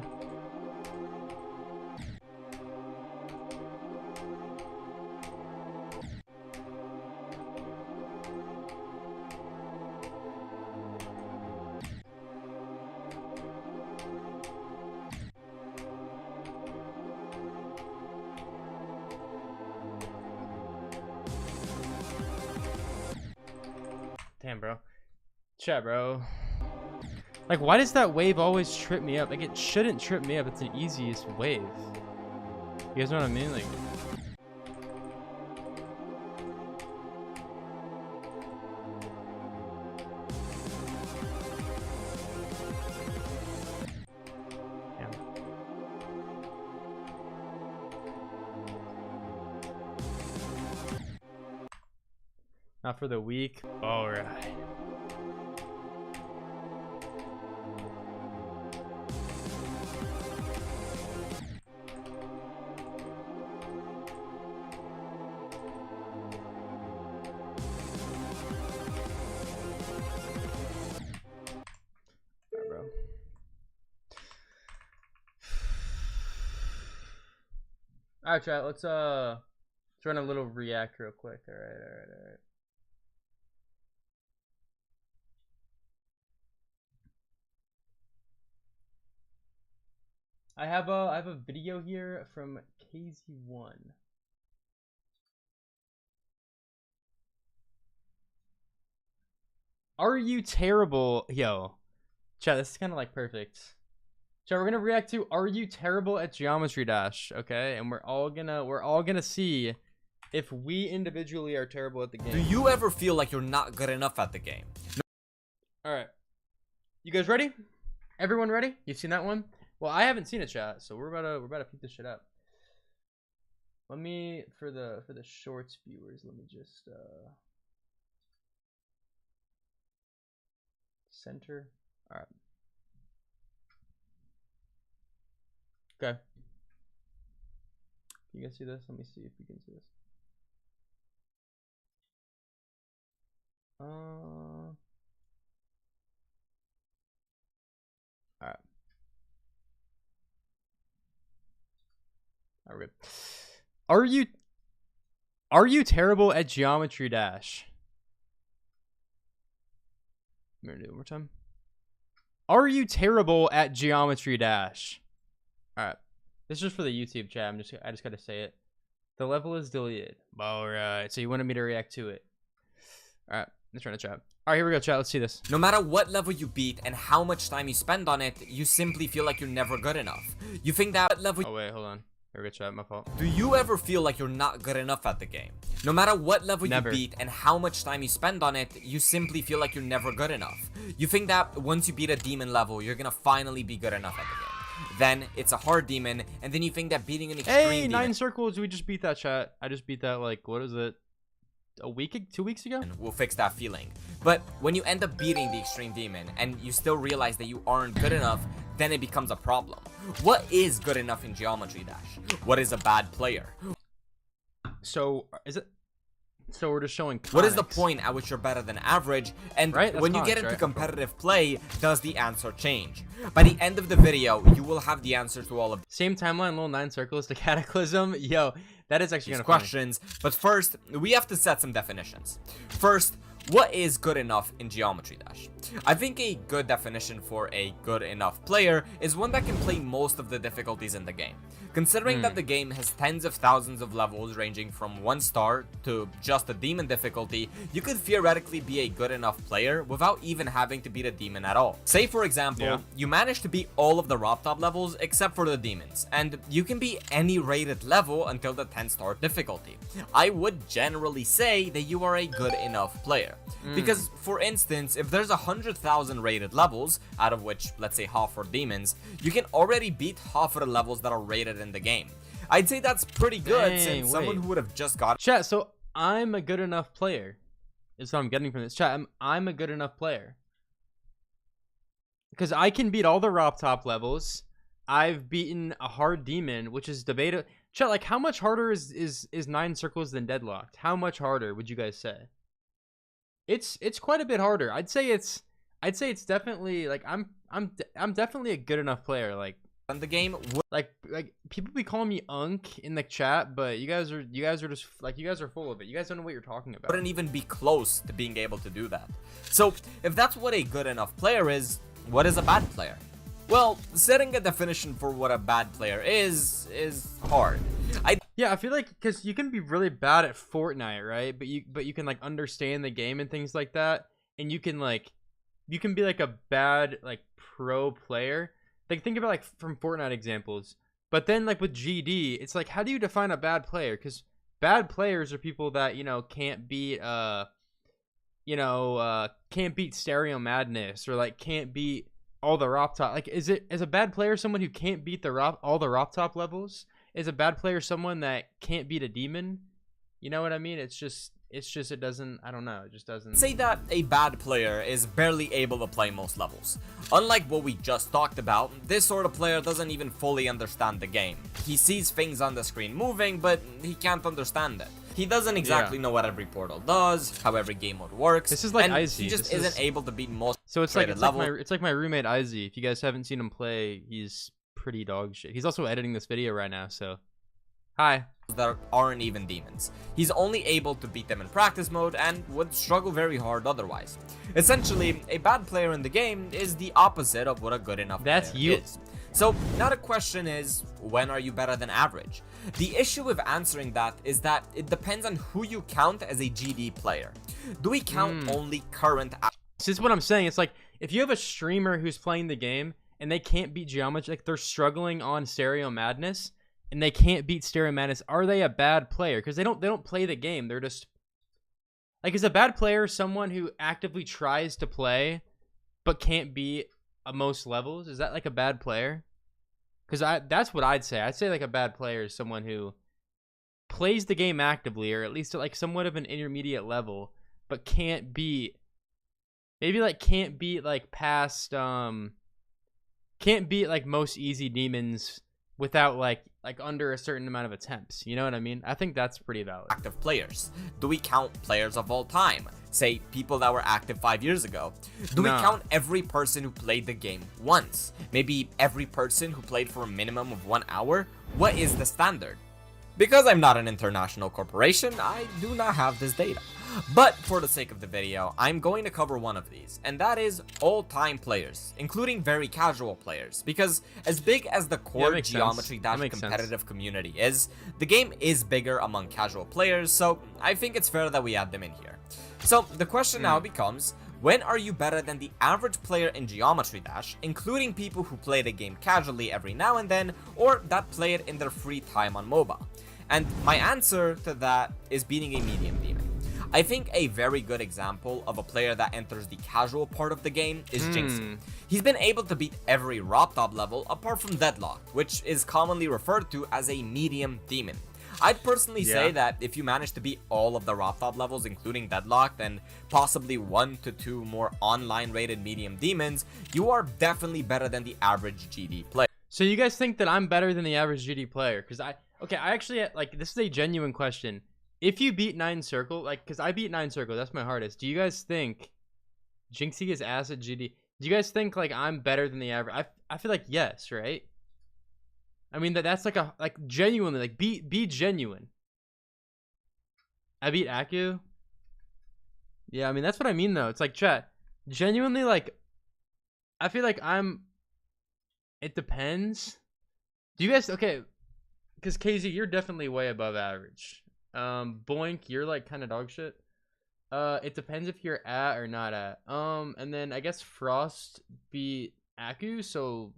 Speaker 1: Damn, bro. Chat, bro. Like, why does that wave always trip me up? Like, it shouldn't trip me up. It's the easiest wave. You guys know what I mean? Like, damn. Not for the weak. All right. Alright, chat, let's run a little react real quick. Alright. I have a video here from KZ1. Are you terrible? Yo. Chat, this is kinda like perfect. So we're gonna react to "Are You Terrible at Geometry Dash?" Okay, and we're all gonna see if we individually are terrible at the game.
Speaker 2: Do you ever feel like you're not good enough at the game?
Speaker 1: All right, you guys ready? Everyone ready? You've seen that one? Well, I haven't seen it, chat, so we're about to pick this shit up. Let me for the shorts viewers. Let me just center. All right. Okay. Can you guys see this? Let me see if you can see this. All right. All right. Are you terrible at Geometry Dash? I'm gonna do it one more time. Are you terrible at Geometry Dash? All right, this is just for the YouTube chat. I just gotta say it. The level is deleted. All right, so you wanted me to react to it. All right, let's run the chat. All right, here we go, chat. Let's see this.
Speaker 2: No matter what level you beat and how much time you spend on it, you simply feel like you're never good enough. You think that level...
Speaker 1: Oh wait, hold on. Here we go, chat. My fault.
Speaker 2: Do you ever feel like you're not good enough at the game? No matter what level you beat and how much time you spend on it, you simply feel like you're never good enough. You think that once you beat a demon level, you're gonna finally be good enough at the game. Then it's a hard demon, and then you think that beating an extreme demon...
Speaker 1: 9 circles. We just beat that, chat. I just beat that, like, what is it? A week, 2 weeks ago?
Speaker 2: Will fix that feeling. But when you end up beating the extreme demon and you still realize that you aren't good enough, then it becomes a problem. What is good enough in Geometry Dash? What is a bad player?
Speaker 1: So is it? So we're just showing conics.
Speaker 2: What is the point at which you're better than average? And when you get into competitive play, does the answer change? By the end of the video, you will have the answer to all of
Speaker 1: same timeline, little 9 circles to Cataclysm. Yo, that is actually
Speaker 2: these
Speaker 1: kind of
Speaker 2: questions. But first, we have to set some definitions. First, What is good enough in Geometry Dash? I think a good definition for a good enough player is one that can play most of the difficulties in the game. Considering that the game has tens of thousands of levels ranging from 1 star to just a demon difficulty, you could theoretically be a good enough player without even having to beat a demon at all. Say for example, you manage to beat all of the Top levels except for the demons, and you can beat any rated level until the 10-star difficulty. I would generally say that you are a good enough player. Because, for instance, if there's 100,000 rated levels, out of which, let's say, half are demons, you can already beat half of the levels that are rated in the game. I'd say that's pretty good, since someone who would have just got...
Speaker 1: Chat, so I'm a good enough player. Is what I'm getting from this. Chat, I'm a good enough player. Because I can beat all the Top levels. I've beaten a hard demon, which is debatable. Chat, like, how much harder is 9 circles than Deadlocked? How much harder would you guys say? It's quite a bit harder. I'd say it's definitely like I'm definitely a good enough player. Like
Speaker 2: in the game,
Speaker 1: like people be calling me Unk in the chat, but you guys are just like, you guys are full of it. You guys don't know what you're talking about.
Speaker 2: Wouldn't even be close to being able to do that. So if that's what a good enough player is, what is a bad player? Well, setting a definition for what a bad player is hard.
Speaker 1: Yeah, I feel like because you can be really bad at Fortnite, right? But you can like understand the game and things like that, and you can be like a bad like pro player. Like think about like from Fortnite examples. But then like with GD, it's like, how do you define a bad player? Because bad players are people that can't beat can't beat Stereo Madness, or like can't beat all the Top. Like is a bad player someone who can't beat all the Top levels? Is a bad player someone that can't beat a demon? You know what I mean? It's just it doesn't, I don't know, it just doesn't.
Speaker 2: Say that a bad player is barely able to play most levels. Unlike what we just talked about, this sort of player doesn't even fully understand the game. He sees things on the screen moving, but he can't understand it. He doesn't exactly know what every portal does, how every game mode works.
Speaker 1: This is like
Speaker 2: and
Speaker 1: Izzy.
Speaker 2: He just isn't able to beat most.
Speaker 1: So it's like my roommate Izzy. If you guys haven't seen him play, he's pretty dog shit. He's also editing this video right now, so hi.
Speaker 2: That aren't even demons. He's only able to beat them in practice mode and would struggle very hard otherwise. Essentially, a bad player in the game is the opposite of what a good enough player is. So now the question is, when are you better than average? The issue with answering that is that it depends on who you count as a GD player. Do we count only current?
Speaker 1: This is what I'm saying. It's like, if you have a streamer who's playing the game and they can't beat Geometry, like they're struggling on Stereo Madness, and they can't beat Stereo Madness, are they a bad player? Because they don't play the game. They're just like, is a bad player someone who actively tries to play but can't beat most levels? Is that like a bad player? Because that's what I'd say. I'd say like a bad player is someone who plays the game actively, or at least at like somewhat of an intermediate level, but can't beat like past can't beat like most easy demons without like under a certain amount of attempts. You know what I mean? I think that's pretty valid.
Speaker 2: Active players. Do we count players of all time? Say people that were active 5 years ago. Do we count every person who played the game once? Maybe every person who played for a minimum of 1 hour? What is the standard? Because I'm not an international corporation, I do not have this data. But for the sake of the video, I'm going to cover one of these, and that is all-time players, including very casual players, because as big as the core Geometry Dash competitive community is, the game is bigger among casual players, so I think it's fair that we add them in here. So the question now becomes, when are you better than the average player in Geometry Dash, including people who play the game casually every now and then, or that play it in their free time on mobile? And my answer to that is beating a medium demon. I think a very good example of a player that enters the casual part of the game is Jinxie. He's been able to beat every Top level apart from Deadlocked, which is commonly referred to as a medium demon. I'd personally say that if you manage to beat all of the Top levels, including Deadlocked, and possibly 1 to 2 more online rated medium demons, you are definitely better than the average GD player.
Speaker 1: So you guys think that I'm better than the average GD player? Because I actually, like, this is a genuine question. If you beat 9 Circle, like, because I beat 9 Circle, that's my hardest. Do you guys think Jinxie is ass at GD? Do you guys think, like, I'm better than the average? I feel like yes, right? I mean, that's like genuinely, like, be genuine. I beat Aku. Yeah, I mean that's what I mean though. It's like chat. Genuinely, like, I feel like I'm. It depends. Do you guys okay? Because KZ, you're definitely way above average. Boink, you're like kind of dog shit. It depends if you're at or not at. And then I guess Frost beat Aku, so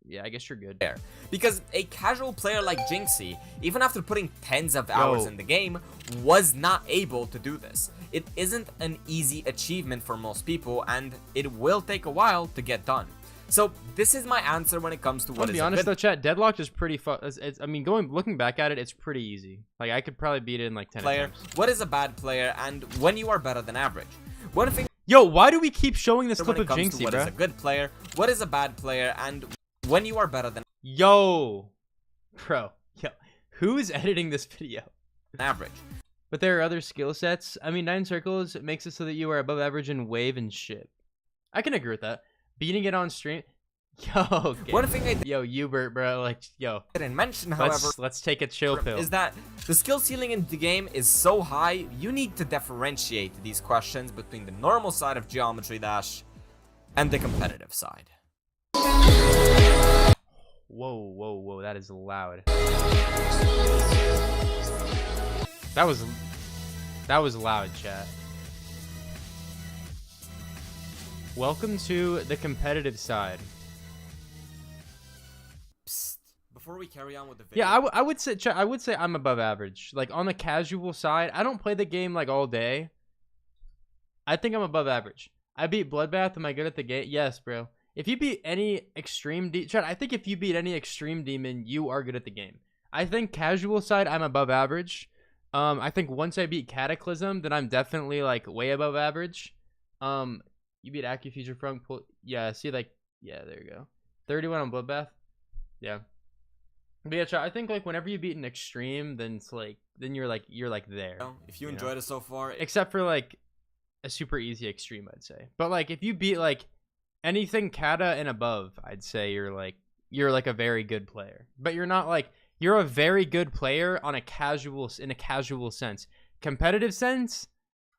Speaker 1: yeah, I guess you're good.
Speaker 2: There. Because a casual player like Jinxie, even after putting tens of hours in the game, was not able to do this. It isn't an easy achievement for most people, and it will take a while to get done. So this is my answer when it comes to what is.
Speaker 1: To be honest though, chat, Deadlocked is pretty fun. I mean, looking back at it, it's pretty easy. Like I could probably beat it in like 10
Speaker 2: player.
Speaker 1: attempts.
Speaker 2: What is a bad player, and when you are better than average? One thing.
Speaker 1: Yo, why do we keep showing this clip of Jinxie,
Speaker 2: bro? What is a good player? What is a bad player? And when you are better than.
Speaker 1: Yo, bro. Yo, who is editing this video?
Speaker 2: Average.
Speaker 1: But there are other skill sets. I mean, 9 circles makes it so that you are above average in wave and shit. I can agree with that. Beating it on stream. Yo,
Speaker 2: one thing
Speaker 1: yo, Hubert, bro, like, yo.
Speaker 2: I didn't mention, however,
Speaker 1: let's take a chill pill.
Speaker 2: Is that the skill ceiling in the game is so high, you need to differentiate these questions between the normal side of Geometry Dash and the competitive side.
Speaker 1: Whoa, whoa, whoa, that is loud. That was loud, chat. Welcome to the competitive side.
Speaker 2: Psst. Before we carry on with the video.
Speaker 1: Yeah, I would say, chat, I would say I'm above average. Like on the casual side, I don't play the game like all day. I think I'm above average. I beat Bloodbath. Am I good at the game? Yes, bro. If you beat any extreme chat, I think if you beat any extreme demon, you are good at the game. I think casual side, I'm above average. I think once I beat Cataclysm, then I'm definitely like way above average. You beat AccuFuture Front. Yeah, see, like, yeah, there you go. 31 on Bloodbath. Yeah. But yeah, chat, I think like whenever you beat an extreme, then it's like, then you're like there.
Speaker 2: If you enjoyed it so far,
Speaker 1: except for like a super easy extreme, I'd say. But like if you beat like anything Kata and above, I'd say you're like a very good player. But you're not like, you're a very good player on a casual sense. Competitive sense,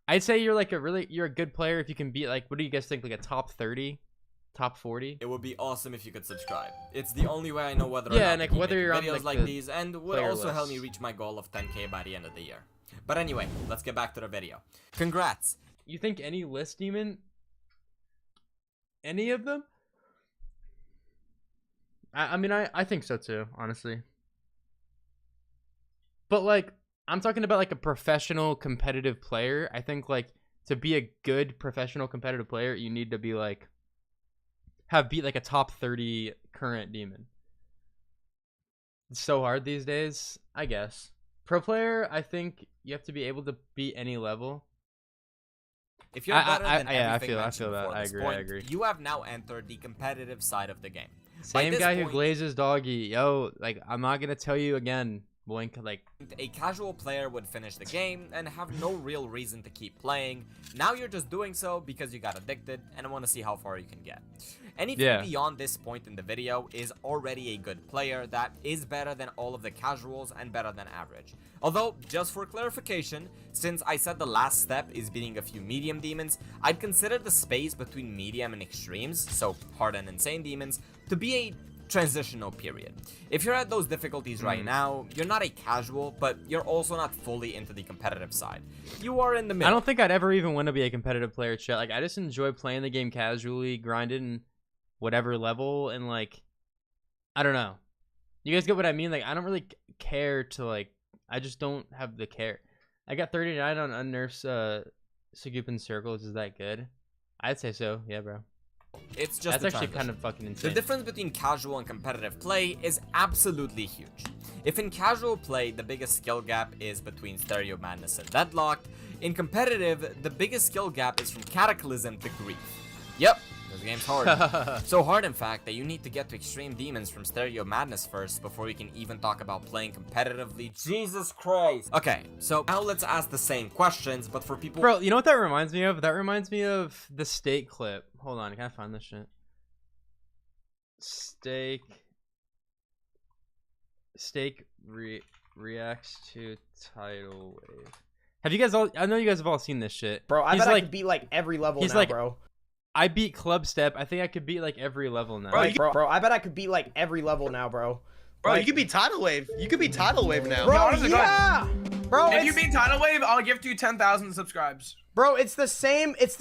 Speaker 1: I'd say you're a good player if you can beat like, what do you guys think, like a top 30, top 40?
Speaker 2: It would be awesome if you could subscribe. It's the only way I know whether or
Speaker 1: yeah,
Speaker 2: not
Speaker 1: and like whether you're
Speaker 2: videos
Speaker 1: on
Speaker 2: like these, and would also help me
Speaker 1: list.
Speaker 2: reach my goal of 10K by the end of the year. But anyway, let's get back to the video. Congrats.
Speaker 1: You think any list demon? Any of them? I mean, I think so too, honestly. But like, I'm talking about like a professional competitive player. I think like to be a good professional competitive player, you need to be like, have beat like a top 30 current demon. It's so hard these days, I guess. Pro player, I think you have to be able to beat any level.
Speaker 2: If you're better than
Speaker 1: I feel that. I agree.
Speaker 2: You have now entered the competitive side of the game.
Speaker 1: Same guy who glazes Doggie. Yo, like, I'm not gonna tell you again. Blink, like,
Speaker 2: a casual player would finish the game and have no real reason to keep playing. Now you're just doing so because you got addicted and want to see how far you can get. Anything beyond this point in the video is already a good player that is better than all of the casuals and better than average. Although, just for clarification, since I said the last step is beating a few medium demons, I'd consider the space between medium and extremes, so hard and insane demons, to be a transitional period. If you're at those difficulties right now, you're not a casual, but you're also not fully into the competitive side. You are in the middle.
Speaker 1: I don't think I'd ever even want to be a competitive player, chat. Like, I just enjoy playing the game casually, grinding whatever level, and like, I don't know. You guys get what I mean? Like, I don't really care to like, I just don't have the care. I got 39 on unnerfed Sagupin circles. Is that good? I'd say so. Yeah, bro.
Speaker 2: It's just
Speaker 1: that's actually kind of fucking insane.
Speaker 2: The difference between casual and competitive play is absolutely huge. If in casual play, the biggest skill gap is between Stereo Madness and Deadlocked, in competitive, the biggest skill gap is from Cataclysm to Grief. Yep, this game's hard. So hard, in fact, that you need to get to Extreme Demons from Stereo Madness first before you can even talk about playing competitively. Jesus Christ. Okay, so now let's ask the same questions, but for people...
Speaker 1: Bro, you know what that reminds me of? That reminds me of the Steak clip. Hold on, can I find this shit? Steak reacts to tidal wave. Have you guys all? I know you guys have all seen this shit,
Speaker 3: bro. I bet I could beat like every level now, bro.
Speaker 1: I beat Club Step. I think I could beat like every level now.
Speaker 3: Bro, I bet I could beat like every level now, bro.
Speaker 4: Bro, you could be Tidal Wave. You could be Tidal Wave now.
Speaker 3: Bro, yeah. Bro,
Speaker 5: if you beat Tidal Wave, I'll gift you 10,000 subscribes.
Speaker 3: Bro, it's the same. It's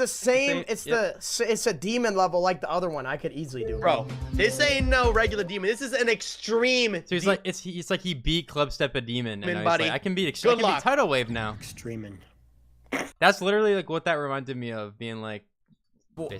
Speaker 3: a demon level like the other one. I could easily do.
Speaker 4: Bro, this ain't no regular demon. This is an extreme.
Speaker 1: So he's like, it's like he beat Club Step a demon, and
Speaker 4: buddy.
Speaker 1: Like, I can beat Tidal Wave now.
Speaker 3: Extremin'.
Speaker 1: That's literally like what that reminded me of, being like.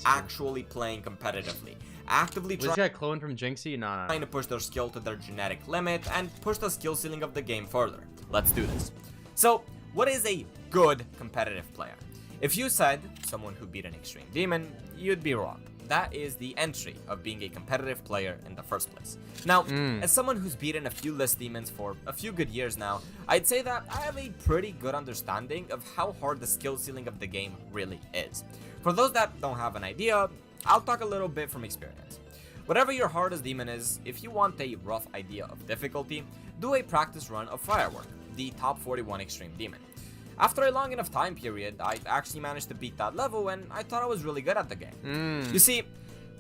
Speaker 2: Actually playing competitively, actively
Speaker 1: was this guy cloned from Jinxie? No.
Speaker 2: Trying to push their skill to their genetic limit and push the skill ceiling of the game further. Let's do this. So, what is a good competitive player? If you said someone who beat an extreme demon, you'd be wrong. That is the entry of being a competitive player in the first place. Now, as someone who's beaten a few list demons for a few good years now, I'd say that I have a pretty good understanding of how hard the skill ceiling of the game really is. For those that don't have an idea, I'll talk a little bit from experience. Whatever your hardest demon is, if you want a rough idea of difficulty, do a practice run of Firework, the top 41 extreme demon. After a long enough time period, I actually managed to beat that level and I thought I was really good at the game. You see,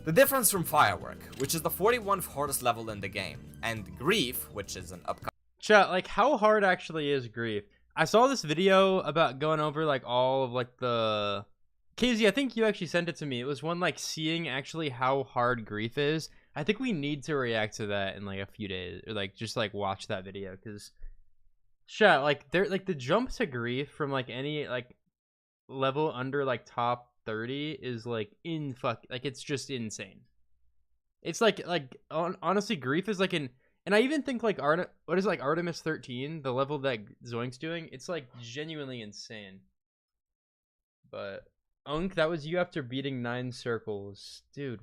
Speaker 2: the difference from Firework, which is the 41th hardest level in the game, and Grief, which is an upcoming...
Speaker 1: Chat, like, how hard actually is Grief? I saw this video about going over, like, all of, like, the... KZ, I think you actually sent it to me. It was one, like, seeing actually how hard Grief is. I think we need to react to that in, like, a few days. Or, like, just, like, watch that video, because... Chat, like, they're, like, the jump to Grief from, like, any, like, level under, like, top 30 is, like, like, it's just insane. It's, like, honestly, Grief is, like, an... And I even think, like, what is it, like, Artemis 13, the level that Zoink's doing? It's, like, genuinely insane. But... Unk, that was you after beating 9 circles. Dude,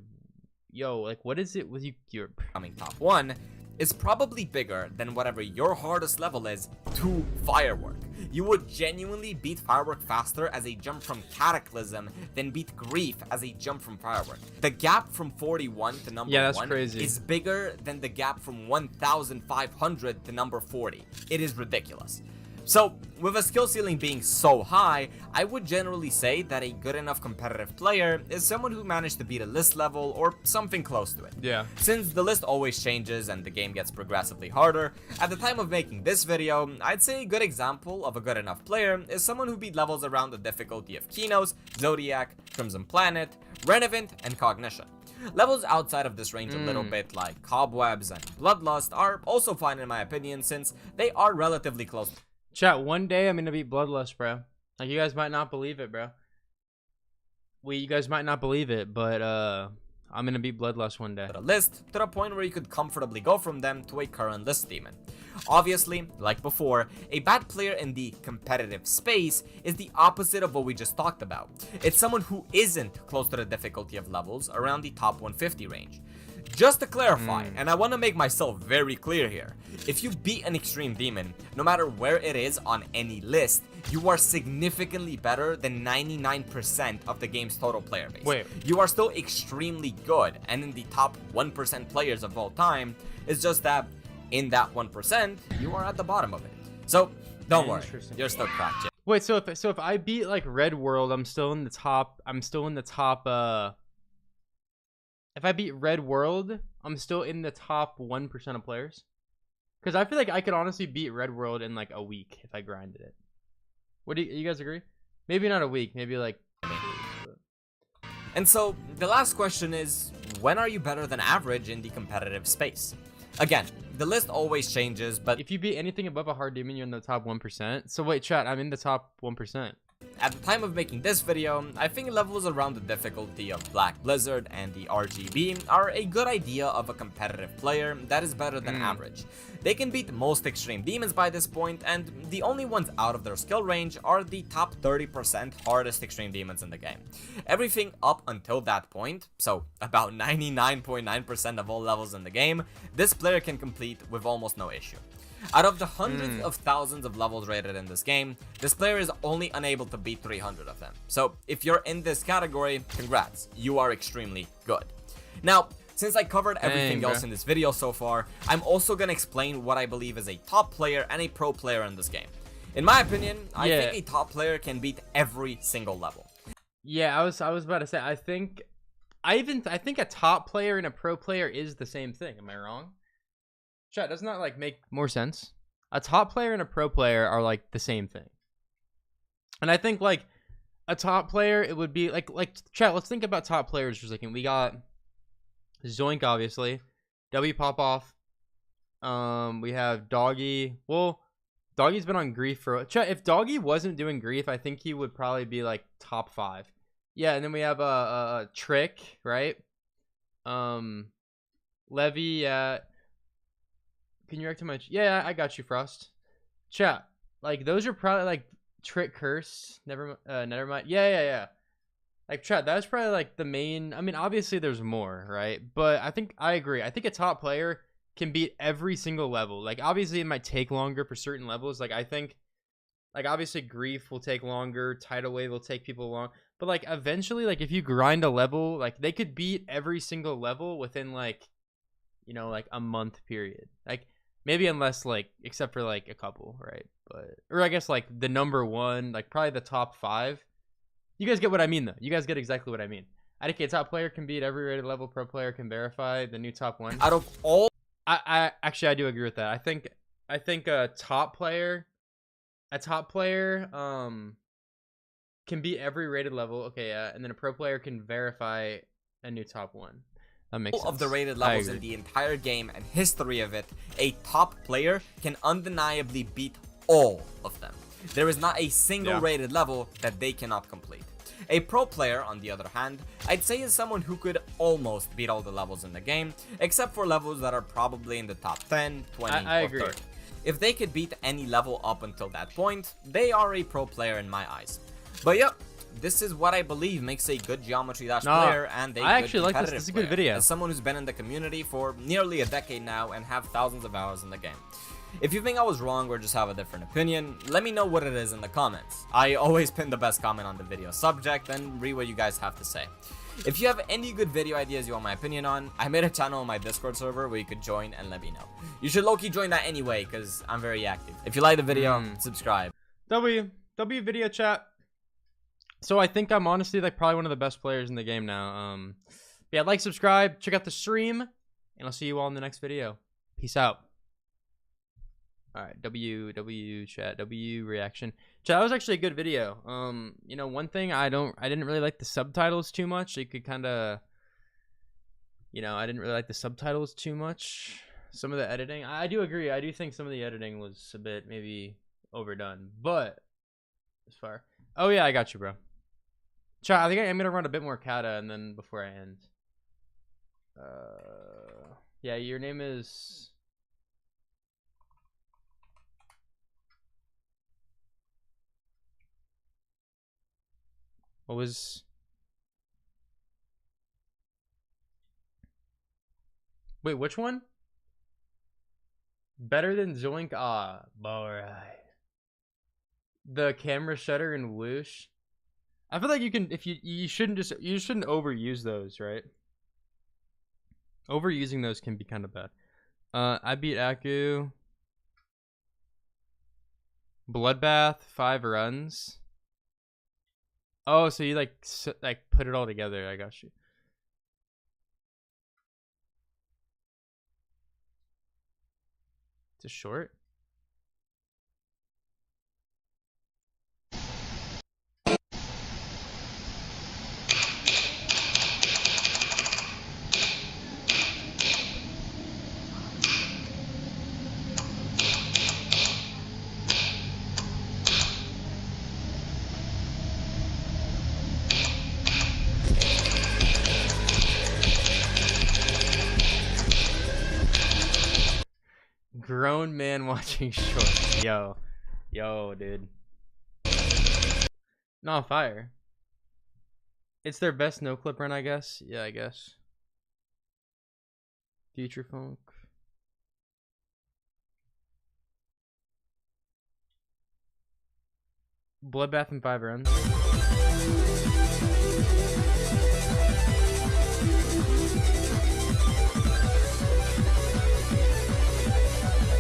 Speaker 1: yo, like, what is it with you? Your
Speaker 2: coming top 1 is probably bigger than whatever your hardest level is to Firework. You would genuinely beat Firework faster as a jump from Cataclysm than beat Grief as a jump from Firework. The gap from 41 to number 1
Speaker 1: crazy.
Speaker 2: Is bigger than the gap from 1,500 to number 40. It is ridiculous. So, with a skill ceiling being so high, I would generally say that a good enough competitive player is someone who managed to beat a list level or something close to it.
Speaker 1: Yeah.
Speaker 2: Since the list always changes and the game gets progressively harder, at the time of making this video, I'd say a good example of a good enough player is someone who beat levels around the difficulty of Kinos, Zodiac, Crimson Planet, Renovant, and Cognition. Levels outside of this range a little bit, like Cobwebs and Bloodlust, are also fine in my opinion since they are relatively close.
Speaker 1: Chat, one day I'm gonna beat Bloodlust, bro. Like, you guys might not believe it, bro. You guys might not believe it, but I'm gonna beat Bloodlust one day.
Speaker 2: A list to the point where you could comfortably go from them to a current list demon. Obviously, like before, a bad player in the competitive space is the opposite of what we just talked about. It's someone who isn't close to the difficulty of levels around the top 150 range. Just to clarify, and I want to make myself very clear here, if you beat an extreme demon, no matter where it is on any list, you are significantly better than 99% of the game's total player base.
Speaker 1: Wait.
Speaker 2: You are still extremely good and in the top 1% players of all time. It's just that in that 1%, you are at the bottom of it. So don't worry, you're still cracked.
Speaker 1: Wait, so if I beat like Red World, I'm still in the top. If I beat Red World, I'm still in the top 1% of players. Because I feel like I could honestly beat Red World in like a week if I grinded it. What do you guys agree? Maybe not a week, maybe like...
Speaker 2: And so, the last question is, when are you better than average in the competitive space? Again, the list always changes, but...
Speaker 1: If you beat anything above a hard demon, you're in the top 1%. So wait, chat, I'm in the top 1%.
Speaker 2: At the time of making this video, I think levels around the difficulty of Black Blizzard and the RGB are a good idea of a competitive player that is better than average. They can beat most extreme demons by this point, and the only ones out of their skill range are the top 30% hardest extreme demons in the game. Everything up until that point, so about 99.9% of all levels in the game, this player can complete with almost no issue. Out of the hundreds of thousands of levels rated in this game, this player is only unable to beat 300 of them. So if you're in this category, congrats, you are extremely good. Now, since I covered everything else in this video so far, I'm also gonna explain what I believe is a top player and a pro player in this game. In my opinion, I think a top player can beat every single level.
Speaker 1: Yeah, I was about to say, I think a top player and a pro player is the same thing. Am I wrong? Chat, doesn't that like make more sense? A top player and a pro player are like the same thing. And I think like a top player, it would be like chat, let's think about top players for a second. We got Zoink, obviously. W Popoff. We have Doggie. Well, Doggie's been on Grief for chat. If Doggie wasn't doing Grief, I think he would probably be like top 5. Yeah, and then we have a Trick, right? Levy. Can you react to my? Yeah, I got you, Frost. Chat. Like those are probably like Trick, Curse. Never mind. Yeah. Like chat. That's probably like the main. I mean, obviously there's more, right? But I think I agree. I think a top player can beat every single level. Like obviously it might take longer for certain levels. Like I think like obviously Grief will take longer, Tidal Wave will take people long, but like eventually like if you grind a level, like they could beat every single level within like, you know, like a month period. Like maybe unless like except for like a couple, right? But or I guess like the number 1, like probably the top 5. You guys get what I mean though. You guys get exactly what I mean. IDK top player can beat every rated level, pro player can verify the new top 1.
Speaker 2: Out of all
Speaker 1: I actually I do agree with that. I think a top player can beat every rated level. Okay, yeah, and then a pro player can verify a new top 1. That makes sense.
Speaker 2: Of the rated levels in the entire game and history of it, a top player can undeniably beat all of them. There is not a single rated level that they cannot complete. A pro player, on the other hand, I'd say is someone who could almost beat all the levels in the game, except for levels that are probably in the top 10, 20, or 30. If they could beat any level up until that point, they are a pro player in my eyes. But yep, this is what I believe makes a good Geometry Dash player and a
Speaker 1: I
Speaker 2: good
Speaker 1: actually like this. This is a good video.
Speaker 2: As someone who's been in the community for nearly a decade now and have thousands of hours in the game. If you think I was wrong or just have a different opinion, let me know what it is in the comments. I always pin the best comment on the video subject and read what you guys have to say. If you have any good video ideas you want my opinion on, I made a channel on my Discord server where you could join and let me know. You should low-key join that anyway because I'm very active. If you like the video, subscribe.
Speaker 1: W video chat. So I think I'm honestly like probably one of the best players in the game now. Yeah, like, subscribe, check out the stream, and I'll see you all in the next video. Peace out. All right, W chat, W reaction. Chat, that was actually a good video. You know, one thing I didn't really like the subtitles too much. You could kind of, you know, I didn't really like the subtitles too much. Some of the editing, I do agree. I do think some of the editing was a bit maybe overdone, but as far. Oh yeah, I got you, bro. Chat, I think I'm gonna run a bit more kata and then before I end. Yeah, your name is. What was? Wait, which one? Better than Zoink? Ah, alright. The camera shutter and whoosh. I feel like you can, if you shouldn't overuse those, right? Overusing those can be kind of bad. I beat Aku. Bloodbath, 5 runs. Oh, so you like put it all together. I got you. It's a short. Grown man watching shorts. Yo, dude. No, fire. It's their best no clip run, I guess. Yeah, I guess. Future Funk. Bloodbath and 5 runs.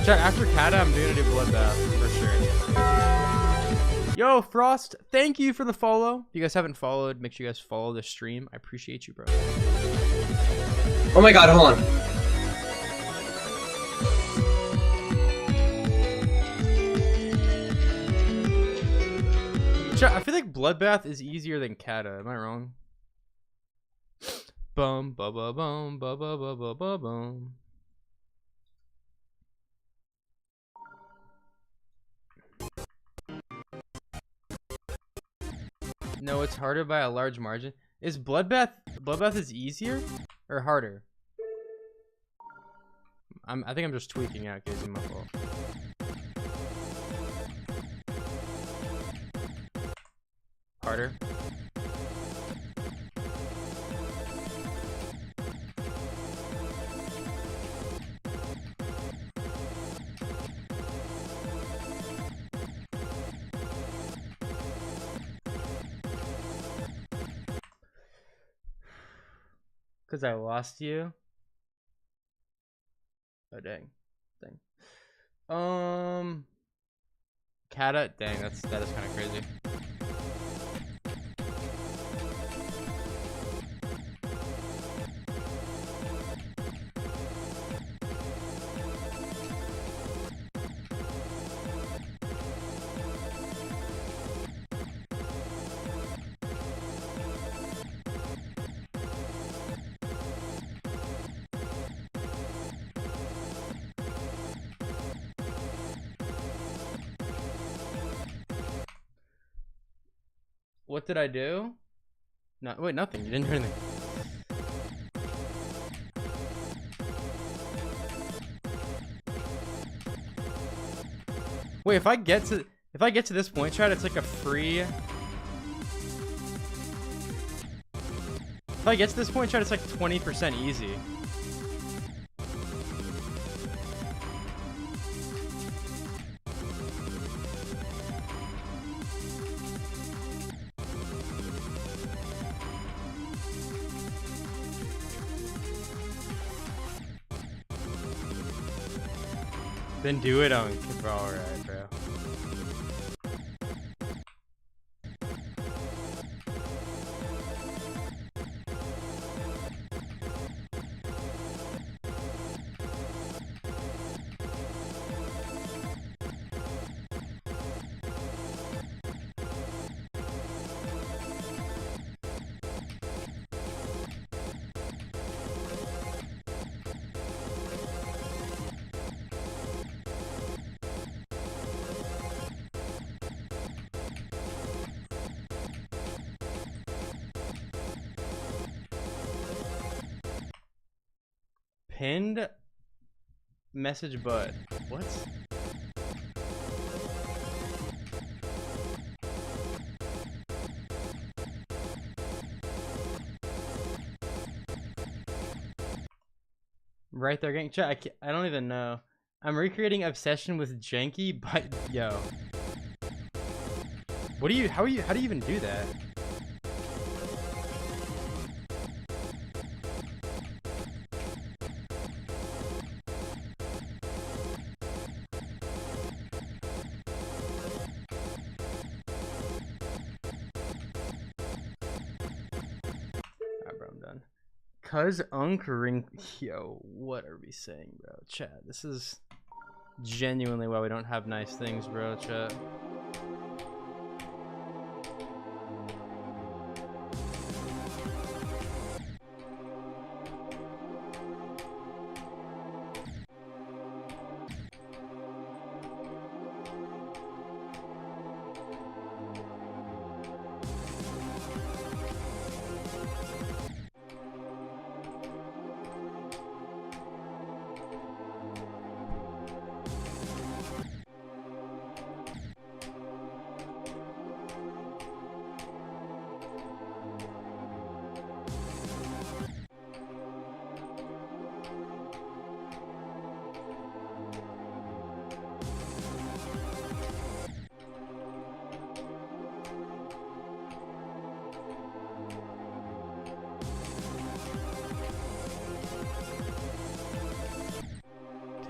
Speaker 1: Chat, after Kata, I'm doing a Bloodbath for sure. Yo, Frost, thank you for the follow. If you guys haven't followed, make sure you guys follow the stream. I appreciate you, bro.
Speaker 4: Oh my god, hold on.
Speaker 1: I feel like Bloodbath is easier than Kata. Am I wrong? Bum ba ba bum ba ba ba ba ba bum. No, it's harder by a large margin. Is Bloodbath is easier or harder? I think I'm just tweaking out, guys. My fault. Harder. Cause I lost you. Oh dang. Kata, dang, that is kind of crazy. What did I do? No, wait, nothing. You didn't do anything. Wait, if I get to this point, Chad, it's like a free. If I get to this point, Chad, it's like 20% easy. Then do it on bro, alright, bro. Pinned message bud. What? Right there, gang. Chat. I don't even know. I'm recreating obsession with janky, but yo. What do you? How do you even do that? Cuz Unkring, yo, what are we saying, bro? Chat, this is genuinely why we don't have nice things, bro. Chat.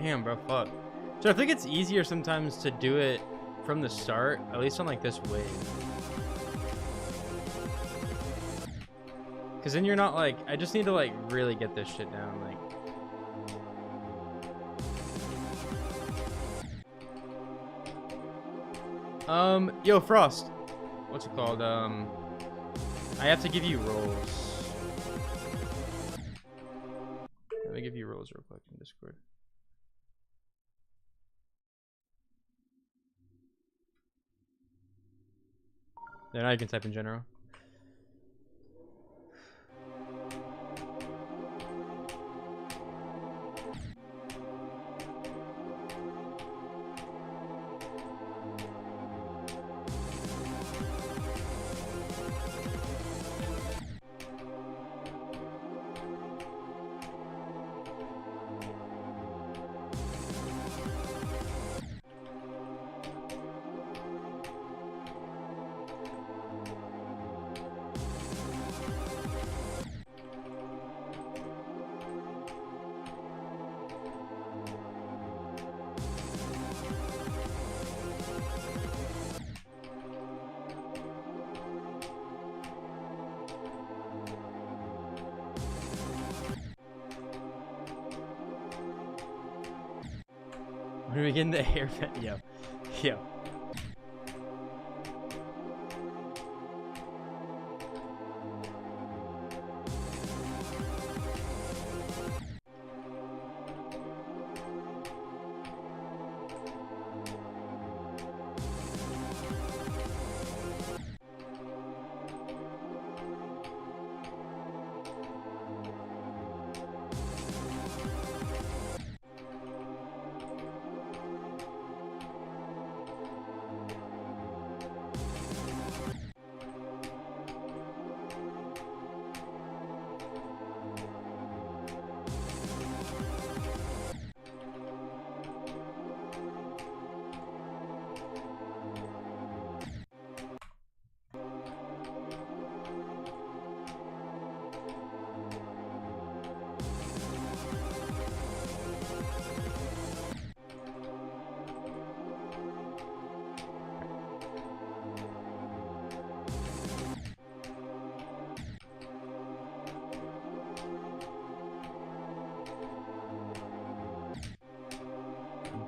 Speaker 1: Damn, bro, fuck. So I think it's easier sometimes to do it from the start, at least on like this wave. Because then you're not like, I just need to like really get this shit down. Like, yo, Frost, what's it called? I have to give you rolls. Let me give you rolls real quick in Discord. Then I can type in general. When are we getting the hair vent? Yo.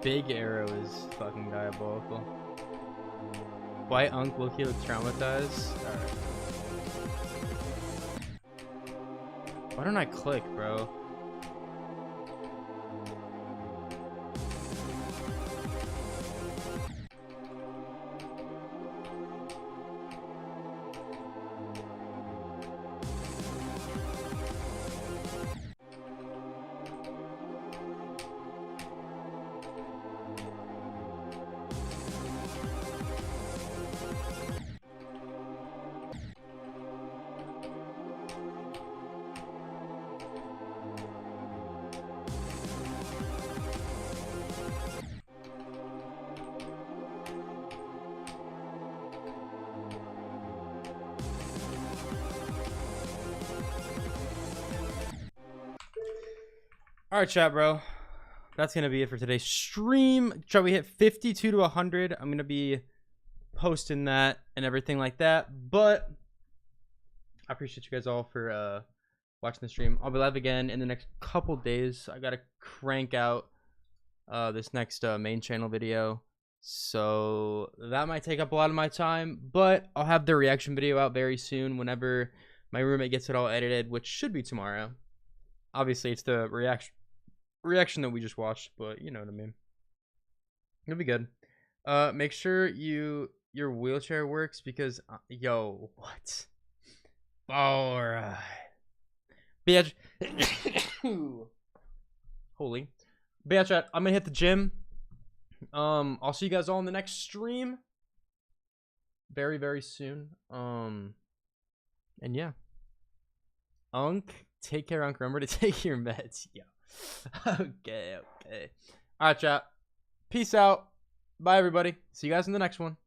Speaker 1: Big arrow is fucking diabolical. White Unk Loki looks traumatized. Alright. Why don't I click, bro? All right, chat, bro. That's gonna be it for today's stream. Chat, we hit 52 to 100. I'm gonna be posting that and everything like that. But I appreciate you guys all for watching the stream. I'll be live again in the next couple days. I gotta crank out this next main channel video, so that might take up a lot of my time. But I'll have the reaction video out very soon whenever my roommate gets it all edited, which should be tomorrow. Obviously, it's the reaction that we just watched, but you know what I mean. It'll be good. Make sure your wheelchair works because yo, what? All right. Bitch. Holy. But yeah, chat, I'm gonna hit the gym. I'll see you guys all in the next stream very, very soon. And yeah. Unk, take care, Unk. Remember to take your meds. Yeah. Okay. All right, chat. Peace out. Bye, everybody. See you guys in the next one.